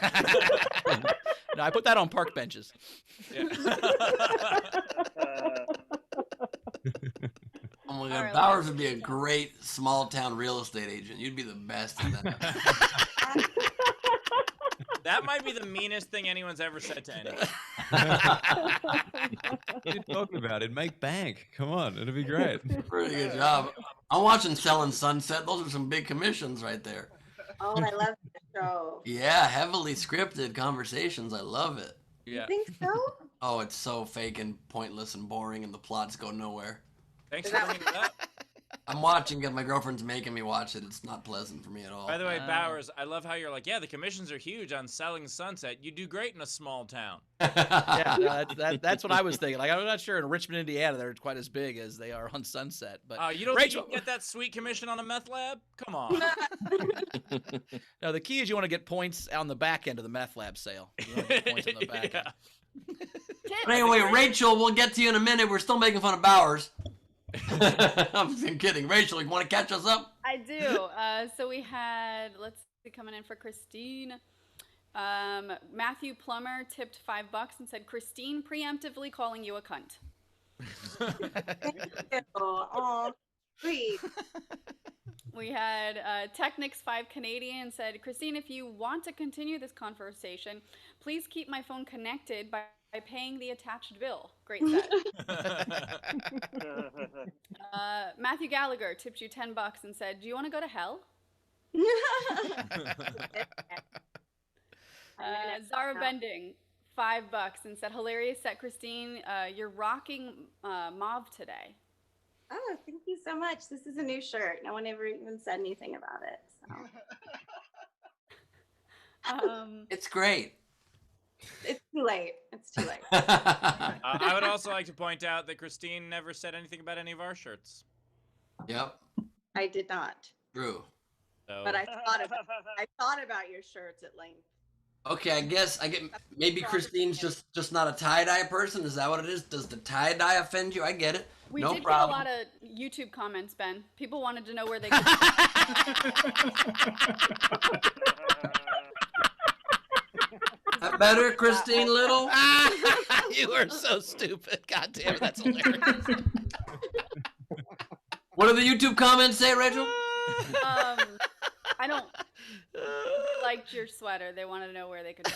No, I put that on park benches. Yeah. Oh my God, Alright, Bowers would be a great small town real estate agent. You'd be the best at that. That might be the meanest thing anyone's ever said to anyone. What are you talking about? It'd make bank. Come on, it'd be great. Pretty good job. I'm watching Selling Sunset. Those are some big commissions right there. Oh, I love the show. Yeah, heavily scripted conversations. I love it. Yeah. You think so? Oh, it's so fake and pointless and boring, and the plots go nowhere. Thanks for bringing it up. I'm watching it. My girlfriend's making me watch it. It's not pleasant for me at all. By the way, Bowers, I love how you're like, yeah, the commissions are huge on selling Sunset. You do great in a small town. Yeah, no, that's what I was thinking. Like, I'm not sure in Richmond, Indiana, they're quite as big as they are on Sunset. But You don't Rachel, think you can get that sweet commission on a meth lab? Come on. no, the key is you want to get points on the back end of the meth lab sale. You want to get points on the back end. But anyway, Rachel, we'll get to you in a minute. We're still making fun of Bowers. I'm kidding. Rachel, you want to catch us up? I do. So we had, let's see, coming in for Christine. Matthew Plummer tipped $5 and said, Christine preemptively calling you a cunt. Oh, sweet. We had Technics 5 Canadian said, Christine, if you want to continue this conversation, please keep my phone connected by paying the attached bill. Great set. Matthew Gallagher tipped you $10 and said, do you want to go to hell? Zara Bending, $5 and said, hilarious set, Christine. You're rocking mauve today. Oh, thank you so much. This is a new shirt. No one ever even said anything about it. So. It's great. It's too late. It's too late. I would also like to point out that Christine never said anything about any of our shirts. Yep. I did not. True. So. But I thought about your shirts at length. Okay, I guess maybe Christine's just not a tie-dye person. Is that what it is? Does the tie-dye offend you? I get it. We no did problem. get a lot of YouTube comments, Ben. People wanted to know where they could. That better, Christine Little? You are so stupid. God damn it, that's hilarious. What do the YouTube comments say, Rachel? I don't liked your sweater. They wanted to know where they could buy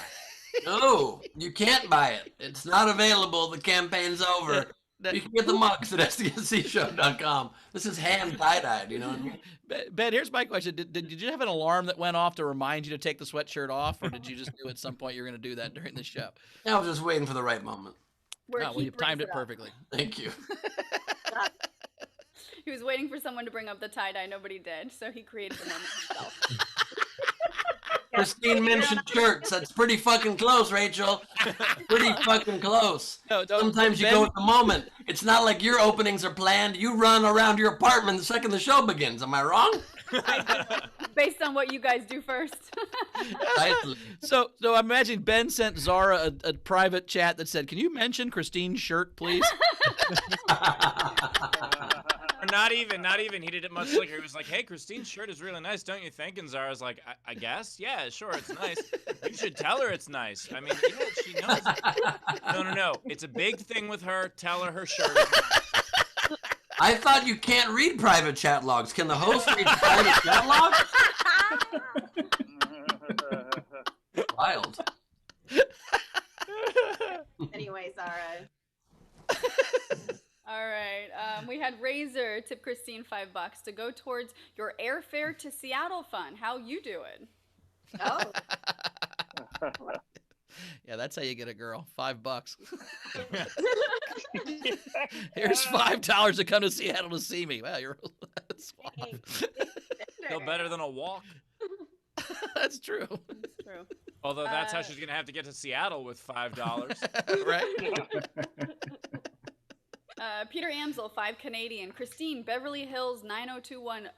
it. No, you can't buy it. It's not available. The campaign's over. You can get the mugs at sdscshow.com. This is hand tie-dyed, you know what I mean? Ben, here's my question. Did you have an alarm that went off to remind you to take the sweatshirt off, or did you just knew at some point you were going to do that during the show? I was just waiting for the right moment. Well, you timed it perfectly. Thank you. He was waiting for someone to bring up the tie-dye. Nobody did, so he created the moment himself. Christine mentioned shirts. That's pretty fucking close, Rachel. Pretty fucking close. No, Sometimes you go with the moment. It's not like your openings are planned. You run around your apartment the second the show begins. Am I wrong? Based on what you guys do first. So I imagine Ben sent Zara a private chat that said, "Can you mention Christine's shirt, please?" Or not even. He did it much slicker. He was like, hey, Christine's shirt is really nice, don't you think? And Zara's like, I guess? Yeah, sure, it's nice. You should tell her it's nice. I mean, yeah, she knows it. No. It's a big thing with her. Tell her shirt is nice. I thought you can't read private chat logs. Can the host read private chat logs? Wild. Anyway, Zara. All right. We had Razor tip Christine $5 to go towards your airfare to Seattle fund. How you doing? Oh. Yeah, that's how you get a girl. $5. Here's $5 to come to Seattle to see me. Wow, you're that's Still better than a walk. That's true. That's true. Although that's how she's gonna have to get to Seattle with $5. Right? Peter Amsel, 5 Canadian. Christine, Beverly Hills 90210.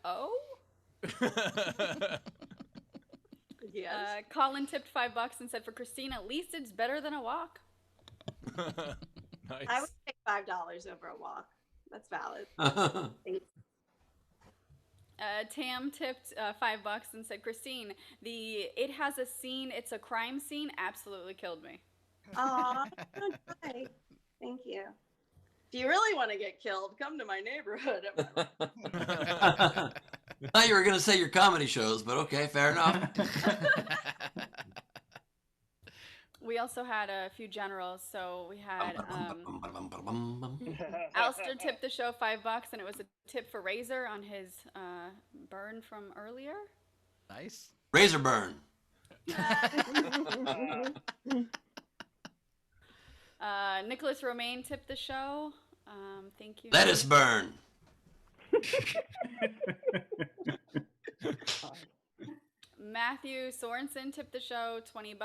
Yes. Colin tipped $5 and said, for Christine, at least it's better than a walk. Nice. I would take $5 over a walk. That's valid. Thanks. Tam tipped $5 and said, Christine, it has a scene, it's a crime scene, absolutely killed me. Aw, okay. Thank you. If you really want to get killed, come to my neighborhood. I thought you were going to say your comedy shows, but okay, fair enough. We also had a few generals, so we had Alistair tipped the show $5, and it was a tip for Razor on his burn from earlier. Nice. Razor burn. Nicholas Romaine tipped the show. Thank you. Let us burn. Matthew Sorensen tipped the show $20.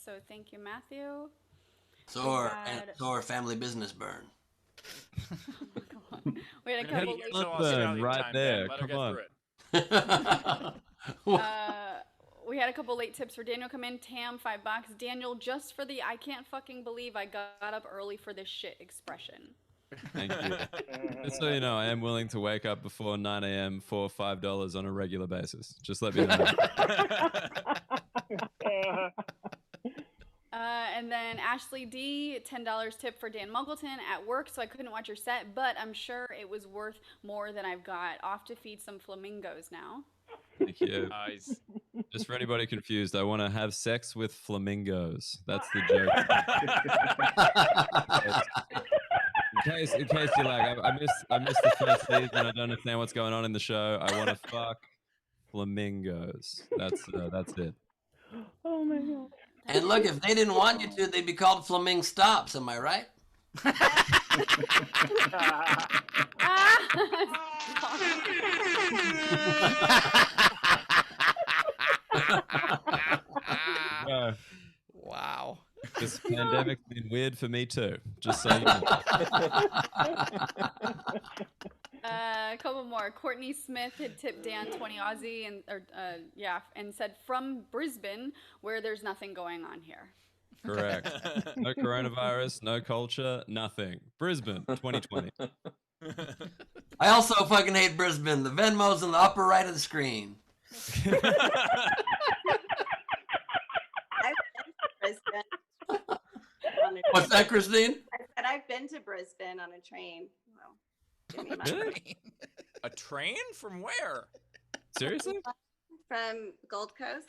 So thank you, Matthew. So our family business burn. We had a couple late. Muggleton, right there. Come on. We had a couple late tips for Daniel. Come in, Tam, $5. Daniel, just for the I can't fucking believe I got up early for this shit expression. Thank you. Just so you know, I am willing to wake up before 9 a.m. for $5 on a regular basis. Just let me know. And then Ashley D, $10 tip for Dan Muggleton at work, so I couldn't watch your set, but I'm sure it was worth more than I've got. Off to feed some flamingos now. Thank you. Nice. Just for anybody confused, I want to have sex with flamingos. That's the joke. In case you're like, I missed the first season. I don't understand what's going on in the show. I want to fuck flamingos. That's it. Oh my god. And look, if they didn't want you to, they'd be called Flaming Stops. Am I right? Wow. This pandemic's been weird for me too. Just so you know. A couple more. Courtney Smith had tipped Dan 20 Aussie and said from Brisbane, where there's nothing going on here. Correct. No coronavirus, no culture, nothing. Brisbane, 2020. I also fucking hate Brisbane. The Venmo's in the upper right of the screen. I've been to Brisbane. What's that, Christine? I said I've been to Brisbane on a train. Well, give me my Really? A train from where? Seriously? from Gold Coast.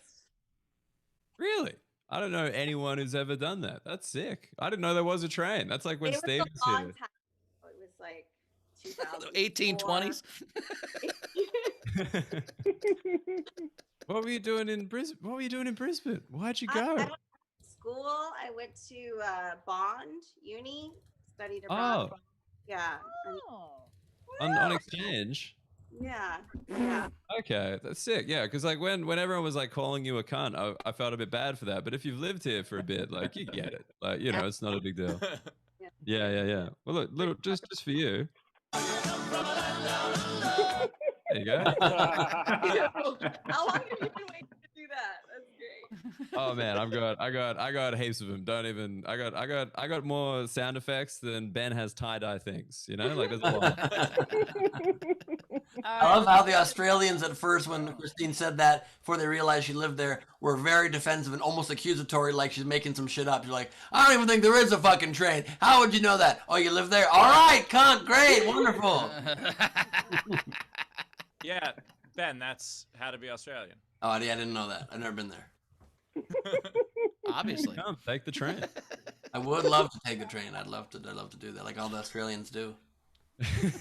Really? I don't know anyone who's ever done that. That's sick. I didn't know there was a train. That's like when It was Steve a was long here. time ago. It was like 2000. 1820s. What were you doing in Brisbane? Why'd you I go? went to school. I went to Bond Uni, studied abroad. Oh, Yeah. and- on exchange. Yeah. Okay, that's sick. Yeah, because like when everyone was like calling you a cunt, I felt a bit bad for that. But if you've lived here for a bit, like you get it. Like it's not a big deal. Yeah. Well, look, little just for you. There you go. How long have you been waiting to do that? That's great. Oh man, I got heaps of them. Don't even. I got more sound effects than Ben has tie-dye things. Like there's a lot. I love how the Australians at first, when Christine said that, before they realized she lived there, were very defensive and almost accusatory, like she's making some shit up. You're like, I don't even think there is a fucking train. How would you know that? Oh, you live there? All right, cunt, great, wonderful. Yeah, Ben, that's how to be Australian. Oh, yeah, I didn't know that. I've never been there. Obviously. Come, take the train. I would love to take a train. I'd love to do that, like all the Australians do.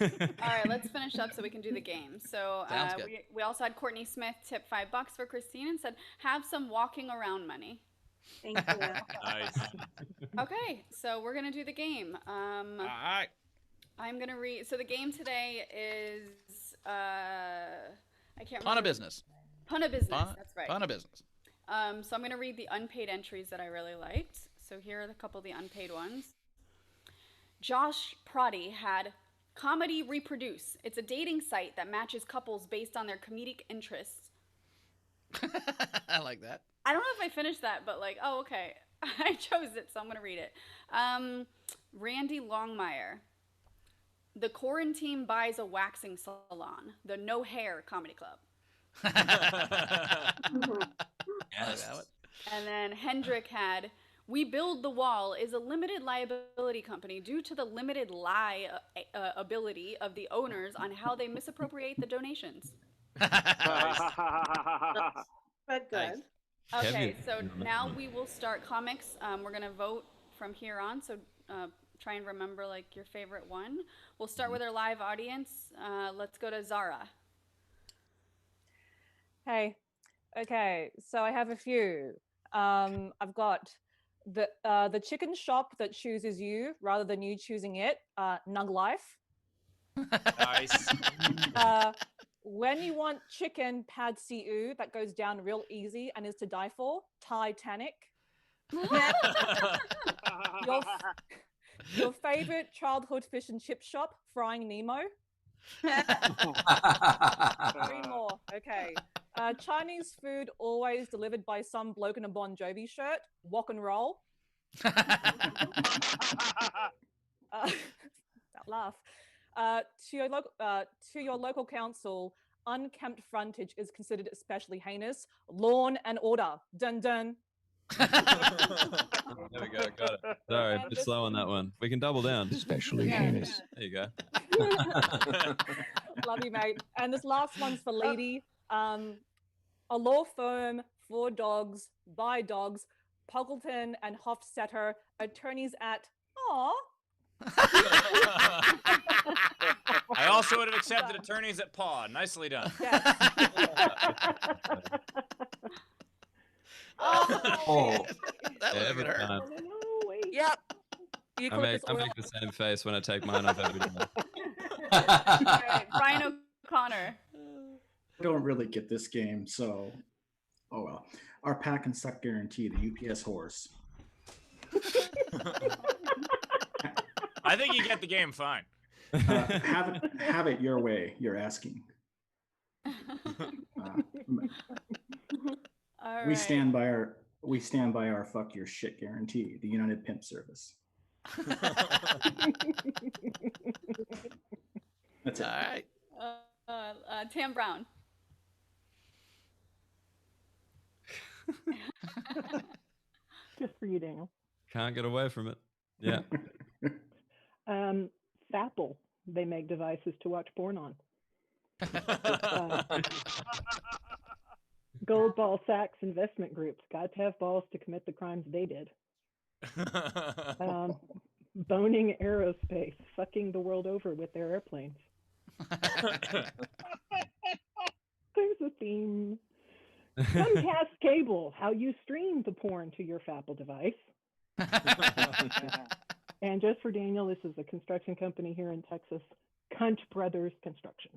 All right, let's finish up so we can do the game. So Sounds good. we also had Courtney Smith tip $5 for Christine and said, have some walking around money. Thank you. Nice. Okay, so we're going to do the game. All right. I'm going to read. So the game today is, I can't remember. Ton of business. Pun of business, that's right. Ton of business. So I'm going to read the unpaid entries that I really liked. So here are a couple of the unpaid ones. Josh Proddy had Comedy Reproduce. It's a dating site that matches couples based on their comedic interests. I like that. I don't know if I finished that, but oh, okay. I chose it, so I'm going to read it. Randy Longmire. The Quarantine Buys a Waxing Salon. The No Hair Comedy Club. Yes. And then Hendrick had We Build the Wall is a limited liability company due to the limited ability of the owners on how they misappropriate the donations. But good. Okay, Heavy. so now we will start comics. We're going to vote from here on, so try and remember your favorite one. We'll start with our live audience. Let's go to Zara. Hey, okay, so I have a few. I've got The chicken shop that chooses you rather than you choosing it. Nug Life. Nice. When you want chicken pad see ew that goes down real easy and is to die for. Titanic. Your favorite childhood fish and chip shop. Frying Nemo. 3 more. Okay. Chinese food always delivered by some bloke in a Bon Jovi shirt. Wok and roll. That laugh. To your local council, unkempt frontage is considered especially heinous. Lawn and order. Dun dun. There we go. Got it. Sorry, a bit slow on that one. We can double down. Especially heinous. There you go. Love you, mate. And this last one's for Lady. A law firm for dogs, by dogs, Muggleton and Hofstetter, attorneys at I also would have accepted attorneys at Paw. Nicely done. Yes. Oh, That was Every gonna hurt. time. Yep. You I caught make this oil. the same face when I take mine off every time. All right, Brian O'Connor. I don't really get this game, so oh well. Our pack and suck guarantee, the UPS horse. I think you get the game fine. Have it your way. You're asking. All right. We stand by our fuck your shit guarantee, the United Pimp Service. That's it. All right. Tam Brown. Just for you, Daniel. Can't get away from it. Yeah. Fapple. They make devices to watch porn on. Gold Ball Sachs investment groups. Got to have balls to commit the crimes they did. Boning Aerospace. Fucking the world over with their airplanes. There's a theme. Comcast Cable. How you stream the porn to your Fapple device. And just for Daniel, this is a construction company here in Texas, Cunt Brothers Construction.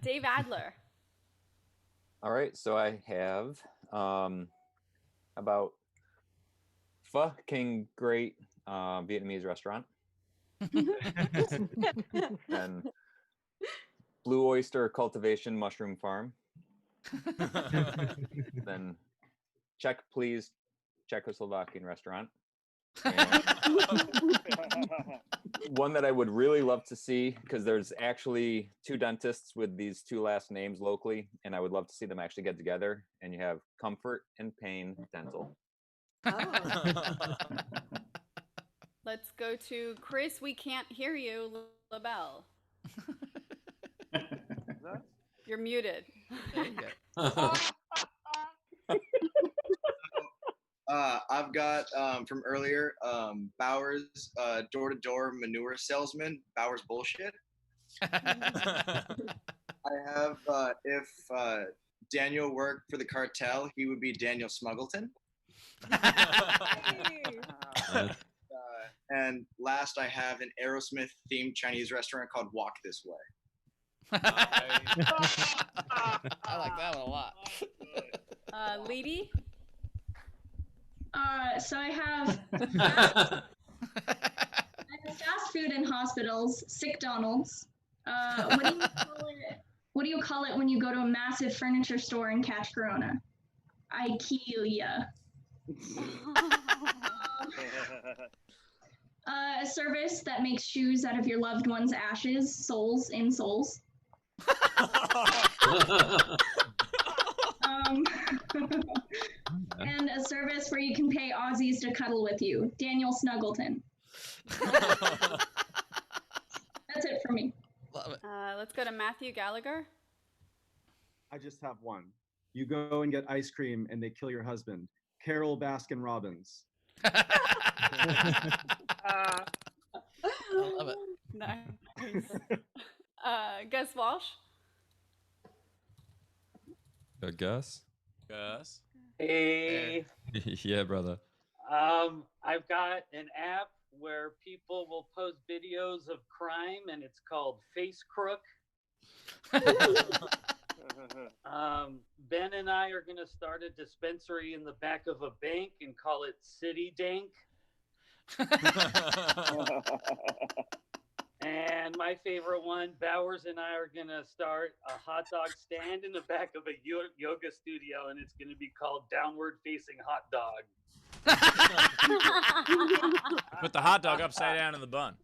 Dave Adler. All right, so I have about fucking great Vietnamese restaurant. And Blue Oyster Cultivation Mushroom Farm. Then Check Please Czechoslovakian restaurant. And one that I would really love to see, because there's actually 2 dentists with these 2 last names locally, and I would love to see them actually get together. And you have Comfort and Pain Dental. Let's go to Chris. We can't hear you, LaBelle. You're muted. There you go. I've got from earlier Bauer's door-to-door manure salesman. Bauer's bullshit. I have if Daniel worked for the cartel, he would be Daniel Smuggleton. And last, I have an Aerosmith-themed Chinese restaurant called Walk This Way. I like that one a lot. Lady? So I have fast food in hospitals, sick Donald's. What do you call it when you go to a massive furniture store and catch corona? IKEA. A service that makes shoes out of your loved one's ashes, soles, insoles. And a service where you can pay Aussies to cuddle with you. Daniel Snuggleton. That's it for me. Love it. Let's go to Matthew Gallagher. I just have one. You go and get ice cream and they kill your husband. Carol Baskin Robbins. I love it. Nice. Gus Walsh. Gus? Gus? Hey, Yeah, brother. I've got an app where people will post videos of crime, and it's called Face Crook. Ben and I are going to start a dispensary in the back of a bank and call it City Dank. And my favorite one, Bowers and I are going to start a hot dog stand in the back of a yoga studio, and it's going to be called Downward Facing Hot Dog. Put the hot dog upside down in the bun.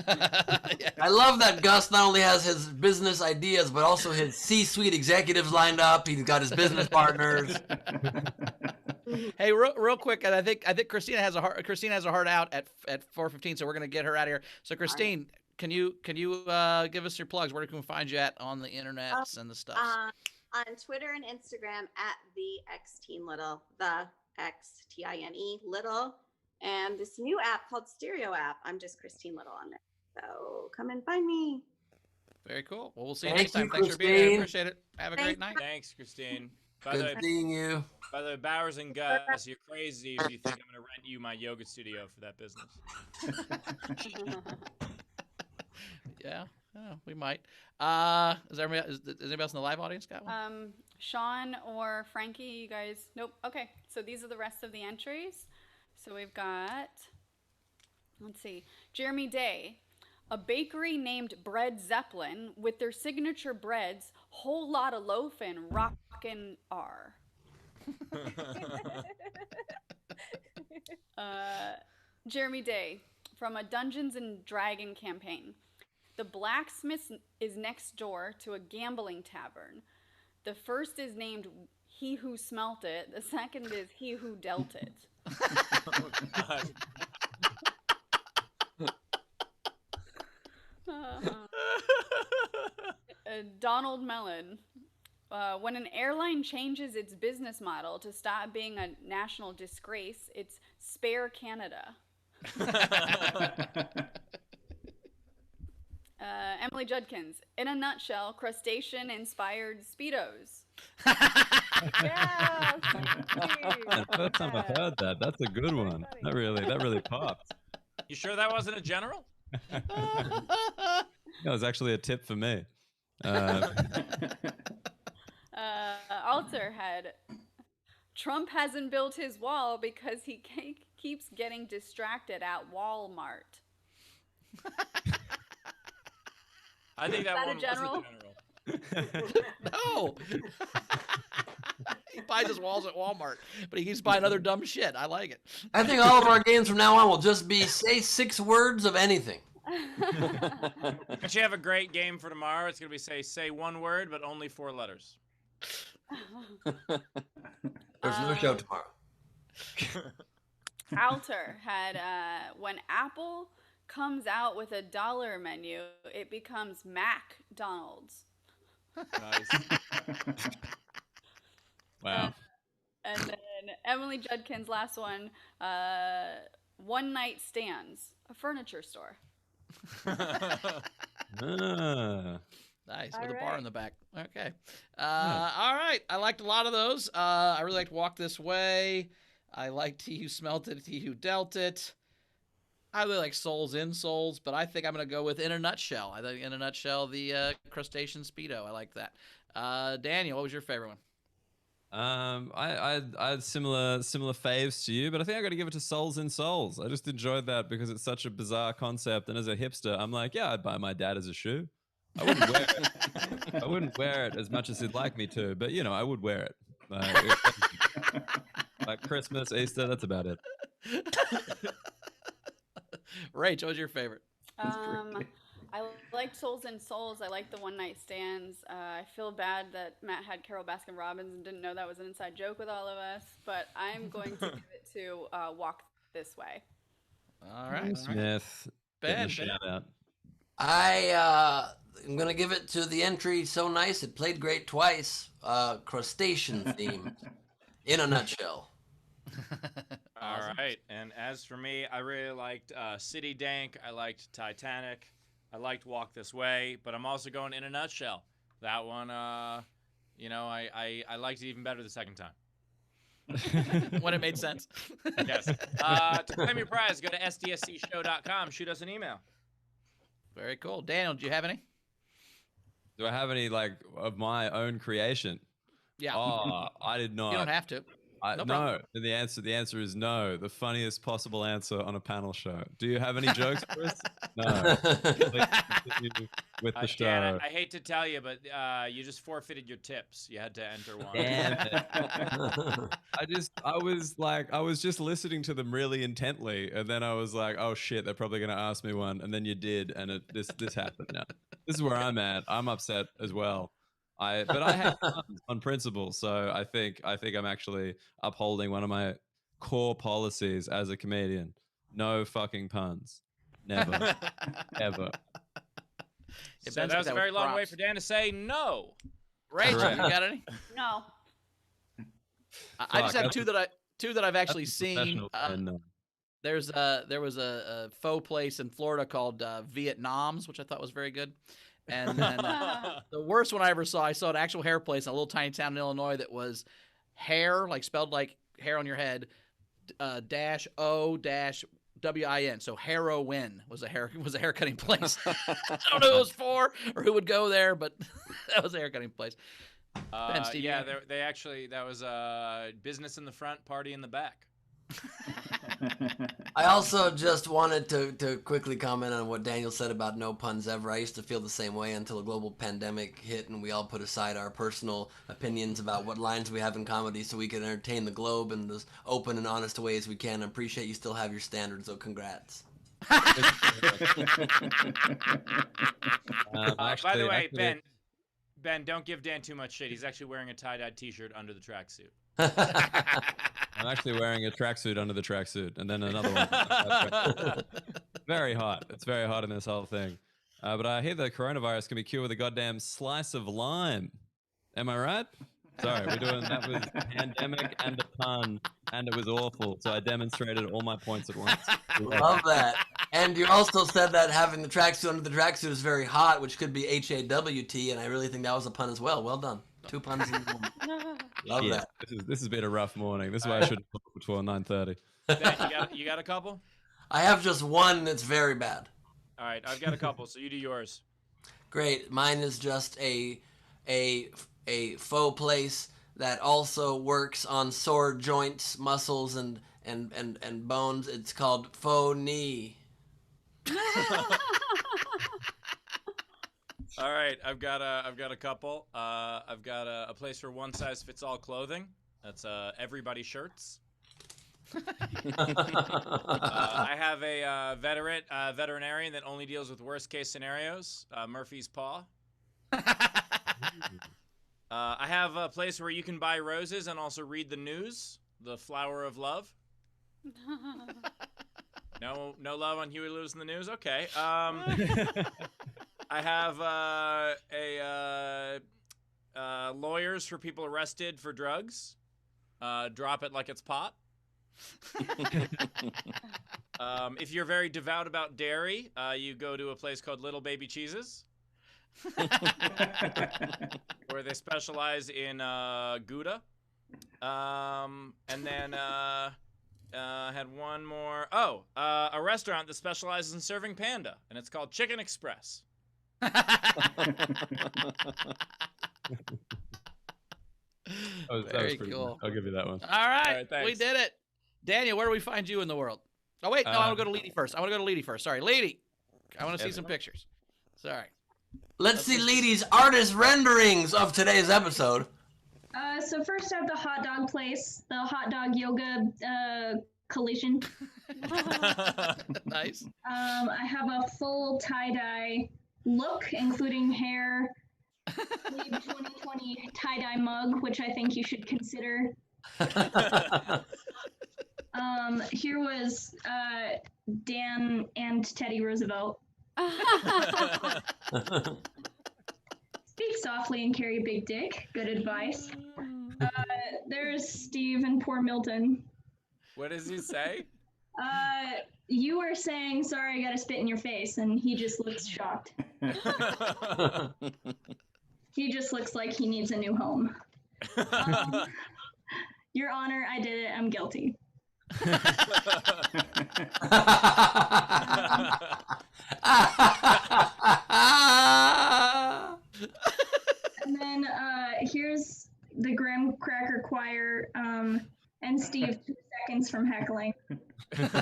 I love that Gus not only has his business ideas, but also his C-suite executives lined up. He's got his business partners. Hey, real quick, and I think Christina has a heart out at 4:15, so we're gonna get her out of here. So Christine, can you give us your plugs? Where can we find you at on the internet and the stuff? On Twitter and Instagram at the XTeen Little, the XTINE Little, and this new app called Stereo App. I'm just Christine Little on there. So come and find me. Very cool. Well, we'll see you Thank next time. you, Thanks for being here. Christine. Appreciate it. Have a great night. Thanks, Christine. Good seeing you. By the way, Bowers and Gus, you're crazy if you think I'm going to rent you my yoga studio for that business. Yeah, we might. Is anybody else in the live audience got one? Sean or Frankie, you guys? Nope. Okay, so these are the rest of the entries. So we've got, let's see, Jeremy Day, a bakery named Bread Zeppelin with their signature breads, whole lot of loafin', rockin' R. Jeremy Day, from a Dungeons and Dragon campaign. The blacksmith is next door to a gambling tavern. The first is named He Who Smelt It. The second is He Who Dealt It. Donald Mellon. When an airline changes its business model to stop being a national disgrace, it's Spare Canada. Emily Judkins. In a nutshell, crustacean-inspired Speedos. Yeah, First time I've heard that. That's a good one. That really popped. You sure that wasn't a general? That was actually a tip for me. Alter had, Trump hasn't built his wall because he keeps getting distracted at Walmart. I think that one a general? was a general. No. He buys his walls at Walmart, but he keeps buying other dumb shit. I like it. I think all of our games from now on will just be say 6 words of anything. But you have a great game for tomorrow. It's going to be say one word, but only 4 letters. There's no show tomorrow. Alter had, when Apple comes out with a dollar menu, it becomes McDonald's. Nice. Wow. And then Emily Judkins' last one, One Night Stands, a furniture store. Nice, with a bar in the back. Okay. All right. I liked a lot of those. I really liked Walk This Way. I liked He Who Smelt It, He Who Dealt It. I really like Souls in Souls, but I think I'm going to go with In a Nutshell. I think In a Nutshell, the Crustacean Speedo. I like that. Daniel, what was your favorite one? I had similar faves to you, but I think I got to give it to Souls in Souls. I just enjoyed that because it's such a bizarre concept, and as a hipster, I'm like, yeah, I'd buy my dad as a shoe. I wouldn't wear it. I wouldn't wear it as much as he'd like me to, but you know, I would wear it. Like Christmas, Easter, that's about it. Rach, what was your favorite? I liked Souls in Souls. I liked the One Night Stands. I feel bad that Matt had Carol Baskin Robbins and didn't know that was an inside joke with all of us, but I'm going to give it to Walk This Way. All right. Smith. Ben. Shout out. I'm going to give it to the entry So Nice It Played Great Twice, crustacean theme, in a nutshell. All right. And as for me, I really liked City Dank. I liked Titanic. I liked Walk This Way, but I'm also going In a Nutshell. That one, I liked it even better the second time. when it made sense. Yes. To claim your prize, go to sdscshow.com. Shoot us an email. Very cool. Daniel, do you have any? Do I have any like of my own creation? Yeah. Oh, I did not. You don't have to. No No. problem. The answer is no. The funniest possible answer on a panel show. Do you have any jokes, Chris? No. Please continue with the show. Dan, I hate to tell you, but you just forfeited your tips. You had to enter one. Damn it. I was just listening to them really intently, and then I was like, oh shit, they're probably gonna ask me one, and then you did, and this happened now. This is where I'm at. I'm upset as well. But I have fun on principle, so I think I'm actually upholding one of my core policies as a comedian. No fucking puns. Never. Ever. So that was a very long way for Dan to say no. Rachel, you got any? No. I just have two that I've actually seen. There was a faux place in Florida called Vietnam's, which I thought was very good. And then the worst one I saw an actual hair place in a little tiny town in Illinois that was hair, like spelled like hair on your head, -O-WIN. So heroin was a haircutting place. I don't know who it was for or who would go there, but that was a haircutting place. Ben, Steve, yeah, that was business in the front, party in the back. I also just wanted to quickly comment on what Daniel said about no puns ever. I used to feel the same way until a global pandemic hit and we all put aside our personal opinions about what lines we have in comedy so we can entertain the globe in as open and honest a way as we can. I appreciate you still have your standards, so congrats. By the way, Ben, don't give Dan too much shit. He's actually wearing a tie-dyed t-shirt under the tracksuit. I'm actually wearing a tracksuit under the tracksuit, and then another one. Very hot. It's very hot in this whole thing. But I hear the coronavirus can be cured with a goddamn slice of lime. Am I right? Sorry, that was a pandemic and a pun, and it was awful. So I demonstrated all my points at once. Love that. And you also said that having the tracksuit under the tracksuit is very hot, which could be H-A-W-T, and I really think that was a pun as well. Well done. 2 puns in one. Love that. This has been a rough morning. This is why I shouldn't talk before 9:30. Dan, you got a couple? I have just one that's very bad. All right, I've got a couple, so you do yours. Great. Mine is just a faux place that also works on sore joints, muscles, and bones. It's called faux knee. All right, I've got a couple. I've got a place for one size fits all clothing. That's everybody shirts. I have a veterinarian that only deals with worst case scenarios. Murphy's Paw. I have a place where you can buy roses and also read the news. The Flower of Love. No love on Huey Lewis in the news. Okay. I have lawyers for people arrested for drugs. Drop it like it's pot. If you're very devout about dairy, you go to a place called Little Baby Cheeses, where they specialize in Gouda. And then I had one more. Oh, a restaurant that specializes in serving panda, and it's called Chicken Express. Very cool. I'll give you that one. All right, thanks. we did it. Daniel, where do we find you in the world? Oh, wait, no, I want to go to Leedy first. Sorry, Leedy. I want to see some pictures. Sorry. Let's see Leedy's artist renderings of today's episode. So first I have the hot dog place, the hot dog yoga collision. Nice. I have a full tie-dye look, including hair, 2020 tie-dye mug, which I think you should consider. Here was Dan and Teddy Roosevelt. Speak softly and carry a big dick. Good advice. There's Steve and poor Milton. What does he say? You were saying, sorry, I gotta spit in your face, and he just looks shocked. He just looks like he needs a new home. Your Honor, I did it. I'm guilty. And then here's the Graham Cracker Choir and Steve 2 seconds from heckling. And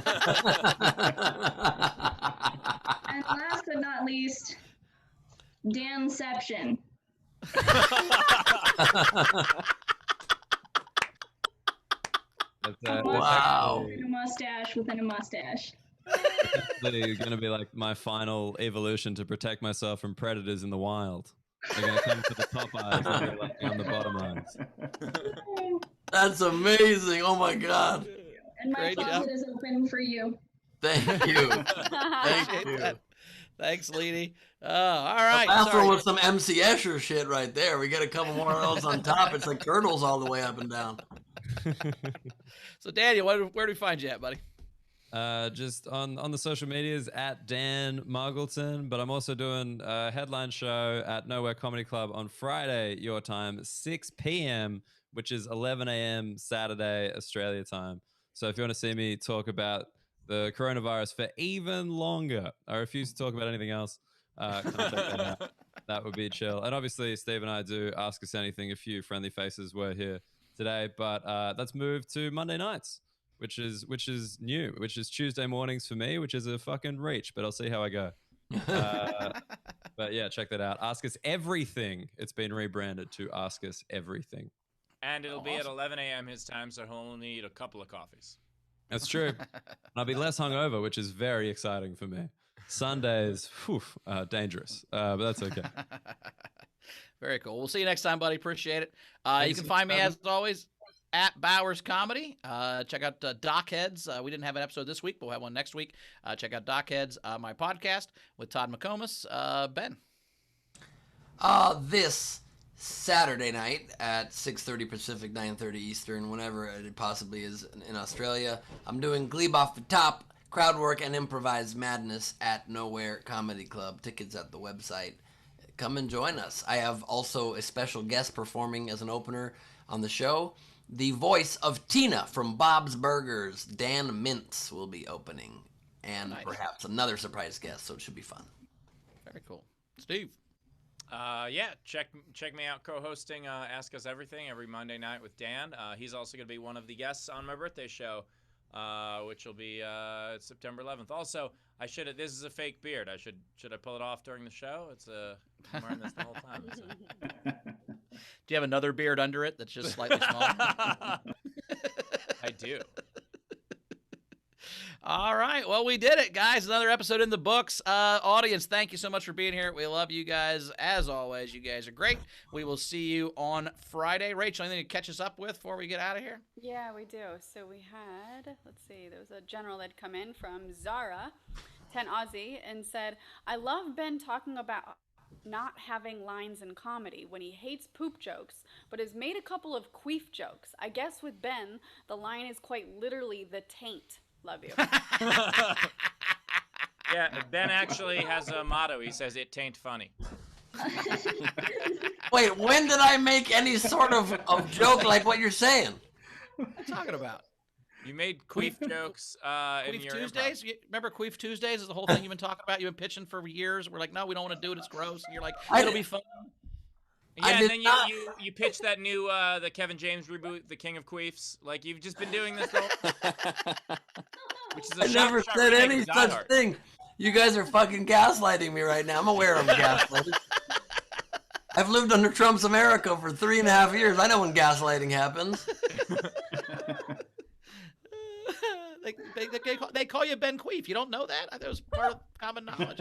last but not least, Danception. Wow. Within a mustache within a mustache. You're going to be like my final evolution to protect myself from predators in the wild. They're going to come to the top eyes and be like on the bottom eyes. That's amazing. Oh my God. And my Great job. closet is open for you. Thank you. Thank you. Thanks, Leedy. All right. The last sorry. one was some MC Escher shit right there. We got a couple more of those on top. It's like turtles all the way up and down. So, Daniel, where do we find you at, buddy? Just on the social medias at Dan Muggleton, but I'm also doing a headline show at Nowhere Comedy Club on Friday, your time, 6 p.m., which is 11 a.m. Saturday, Australia time. So if you want to see me talk about the coronavirus for even longer, I refuse to talk about anything else. Come check that out. That would be chill. And obviously, Steve and I do Ask Us Anything. A few friendly faces were here today, but that's moved to Monday nights, which is new, which is Tuesday mornings for me, which is a fucking reach, but I'll see how I go. But yeah, check that out. Ask Us Everything. It's been rebranded to Ask Us Everything. And it'll be at 11 a.m. his time, so he'll only need a couple of coffees. That's true. And I'll be less hungover, which is very exciting for me. Sundays, dangerous, but that's okay. Very cool. We'll see you next time, buddy. Appreciate it. You Thanks can for find me, having as always, at Bowers Comedy. Check out Dockheads. We didn't have an episode this week, but we'll have one next week. Check out Dockheads, my podcast with Todd McComas. Ben. This Saturday night at 6:30 Pacific, 9:30 Eastern, whenever it possibly is in Australia, I'm doing Glebe Off the Top, crowd work, and improvised madness at Nowhere Comedy Club. Tickets at the website. Come and join us. I have also a special guest performing as an opener on the show. The voice of Tina from Bob's Burgers, Dan Mintz, will be opening. And perhaps another surprise guest, so it should be fun. Very cool. Steve. Yeah, check me out co-hosting Ask Us Everything every Monday night with Dan. He's also going to be one of the guests on my birthday show, which will be September 11th. Also, this is a fake beard. Should I pull it off during the show? I'm wearing this the whole time. So. Do you have another beard under it that's just slightly smaller? I do. All right. Well, we did it, guys. Another episode in the books. Audience, thank you so much for being here. We love you guys. As always, you guys are great. We will see you on Friday. Rachel, anything to catch us up with before we get out of here? Yeah, we do. So we had, let's see, there was a general that come in from Zara, 10 Aussie, and said, I love Ben talking about not having lines in comedy when he hates poop jokes, but has made a couple of queef jokes. I guess with Ben, the line is quite literally the taint. Love you. Yeah, Ben actually has a motto. He says, it tain't funny. Wait, when did I make any sort of joke like what you're saying? What are you talking about? You made queef jokes in Queef your Tuesdays? Remember Queef Tuesdays is the whole thing you've been talking about? You've been pitching for years. We're like, no, we don't want to do it. It's gross. And you're like, it'll be fun. Yeah, and then you pitched that new the Kevin James reboot, The King of Queefs. Like you've just been doing this whole. Which is a I never said any such thing. You guys are fucking gaslighting me right now. I'm aware I'm gaslighting. I've lived under Trump's America for 3.5 years. I know when gaslighting happens. They call you Ben Queef. You don't know that? I thought it was part of common knowledge.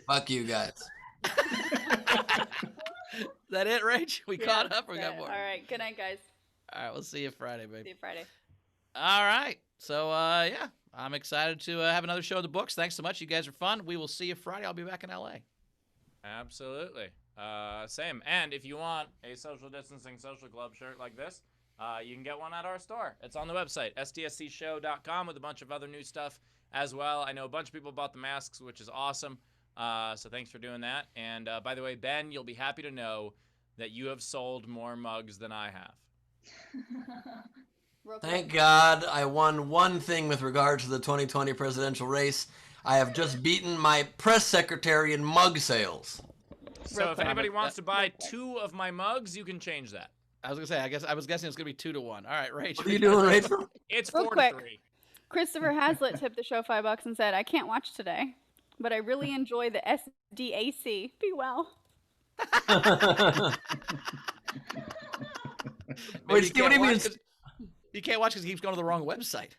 Fuck you guys. Is that it, Rach? We caught up? We got more? All right. Good night, guys. All right. We'll see you Friday, baby. See you Friday. All right. So, yeah, I'm excited to have another show in the books. Thanks so much. You guys are fun. We will see you Friday. I'll be back in L.A. Absolutely. Same. And if you want a social distancing social club shirt like this, you can get one at our store. It's on the website, sdscshow.com, with a bunch of other new stuff as well. I know a bunch of people bought the masks, which is awesome. So thanks for doing that. And by the way, Ben, you'll be happy to know that you have sold more mugs than I have. Thank God I won one thing with regard to the 2020 presidential race. I have just beaten my press secretary in mug sales. So if anybody wants to buy 2 of my mugs, you can change that. I was gonna say, I was guessing it's gonna be 2 to 1. All right, Rachel. What are you doing, Rachel? It's Real 4 quick. to 3. Christopher Hazlitt tipped the show $5 and said, "I can't watch today, but I really enjoy the SDAC. Be well." Maybe Wait, what do you mean? You can't watch because he keeps going to the wrong website.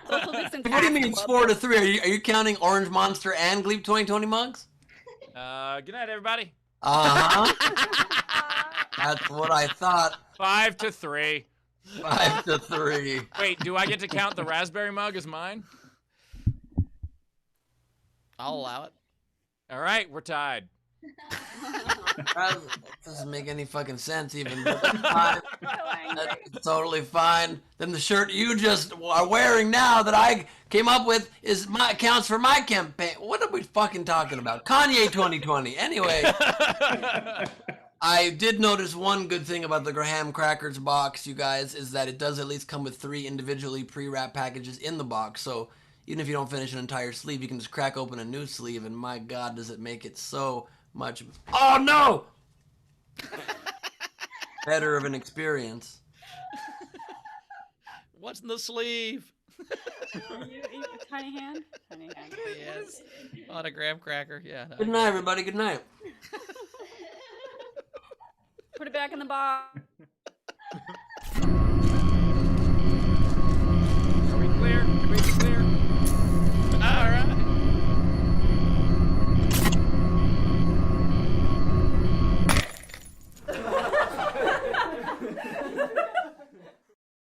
Social distance. What do you mean it's 4 to 3? Are you counting Orange Monster and Gleep 2020 mugs? Good night, everybody. That's what I thought. 5 to 3. 5 to 3. Wait, do I get to count the raspberry mug as mine? I'll allow it. All right, we're tied. That doesn't make any fucking sense even. But that's fine. That's totally fine. Then the shirt you just are wearing now that I came up with counts for my campaign. What are we fucking talking about? Kanye 2020. Anyway, I did notice one good thing about the Graham Crackers box, you guys, is that it does at least come with 3 individually pre-wrapped packages in the box. So even if you don't finish an entire sleeve, you can just crack open a new sleeve, and my God, does it make it so much. Oh no! Better of an experience. What's in the sleeve? You tiny hand? Tiny hand. Yes. On a graham cracker. Yeah. No. Good night, everybody. Good night. Put it back in the box.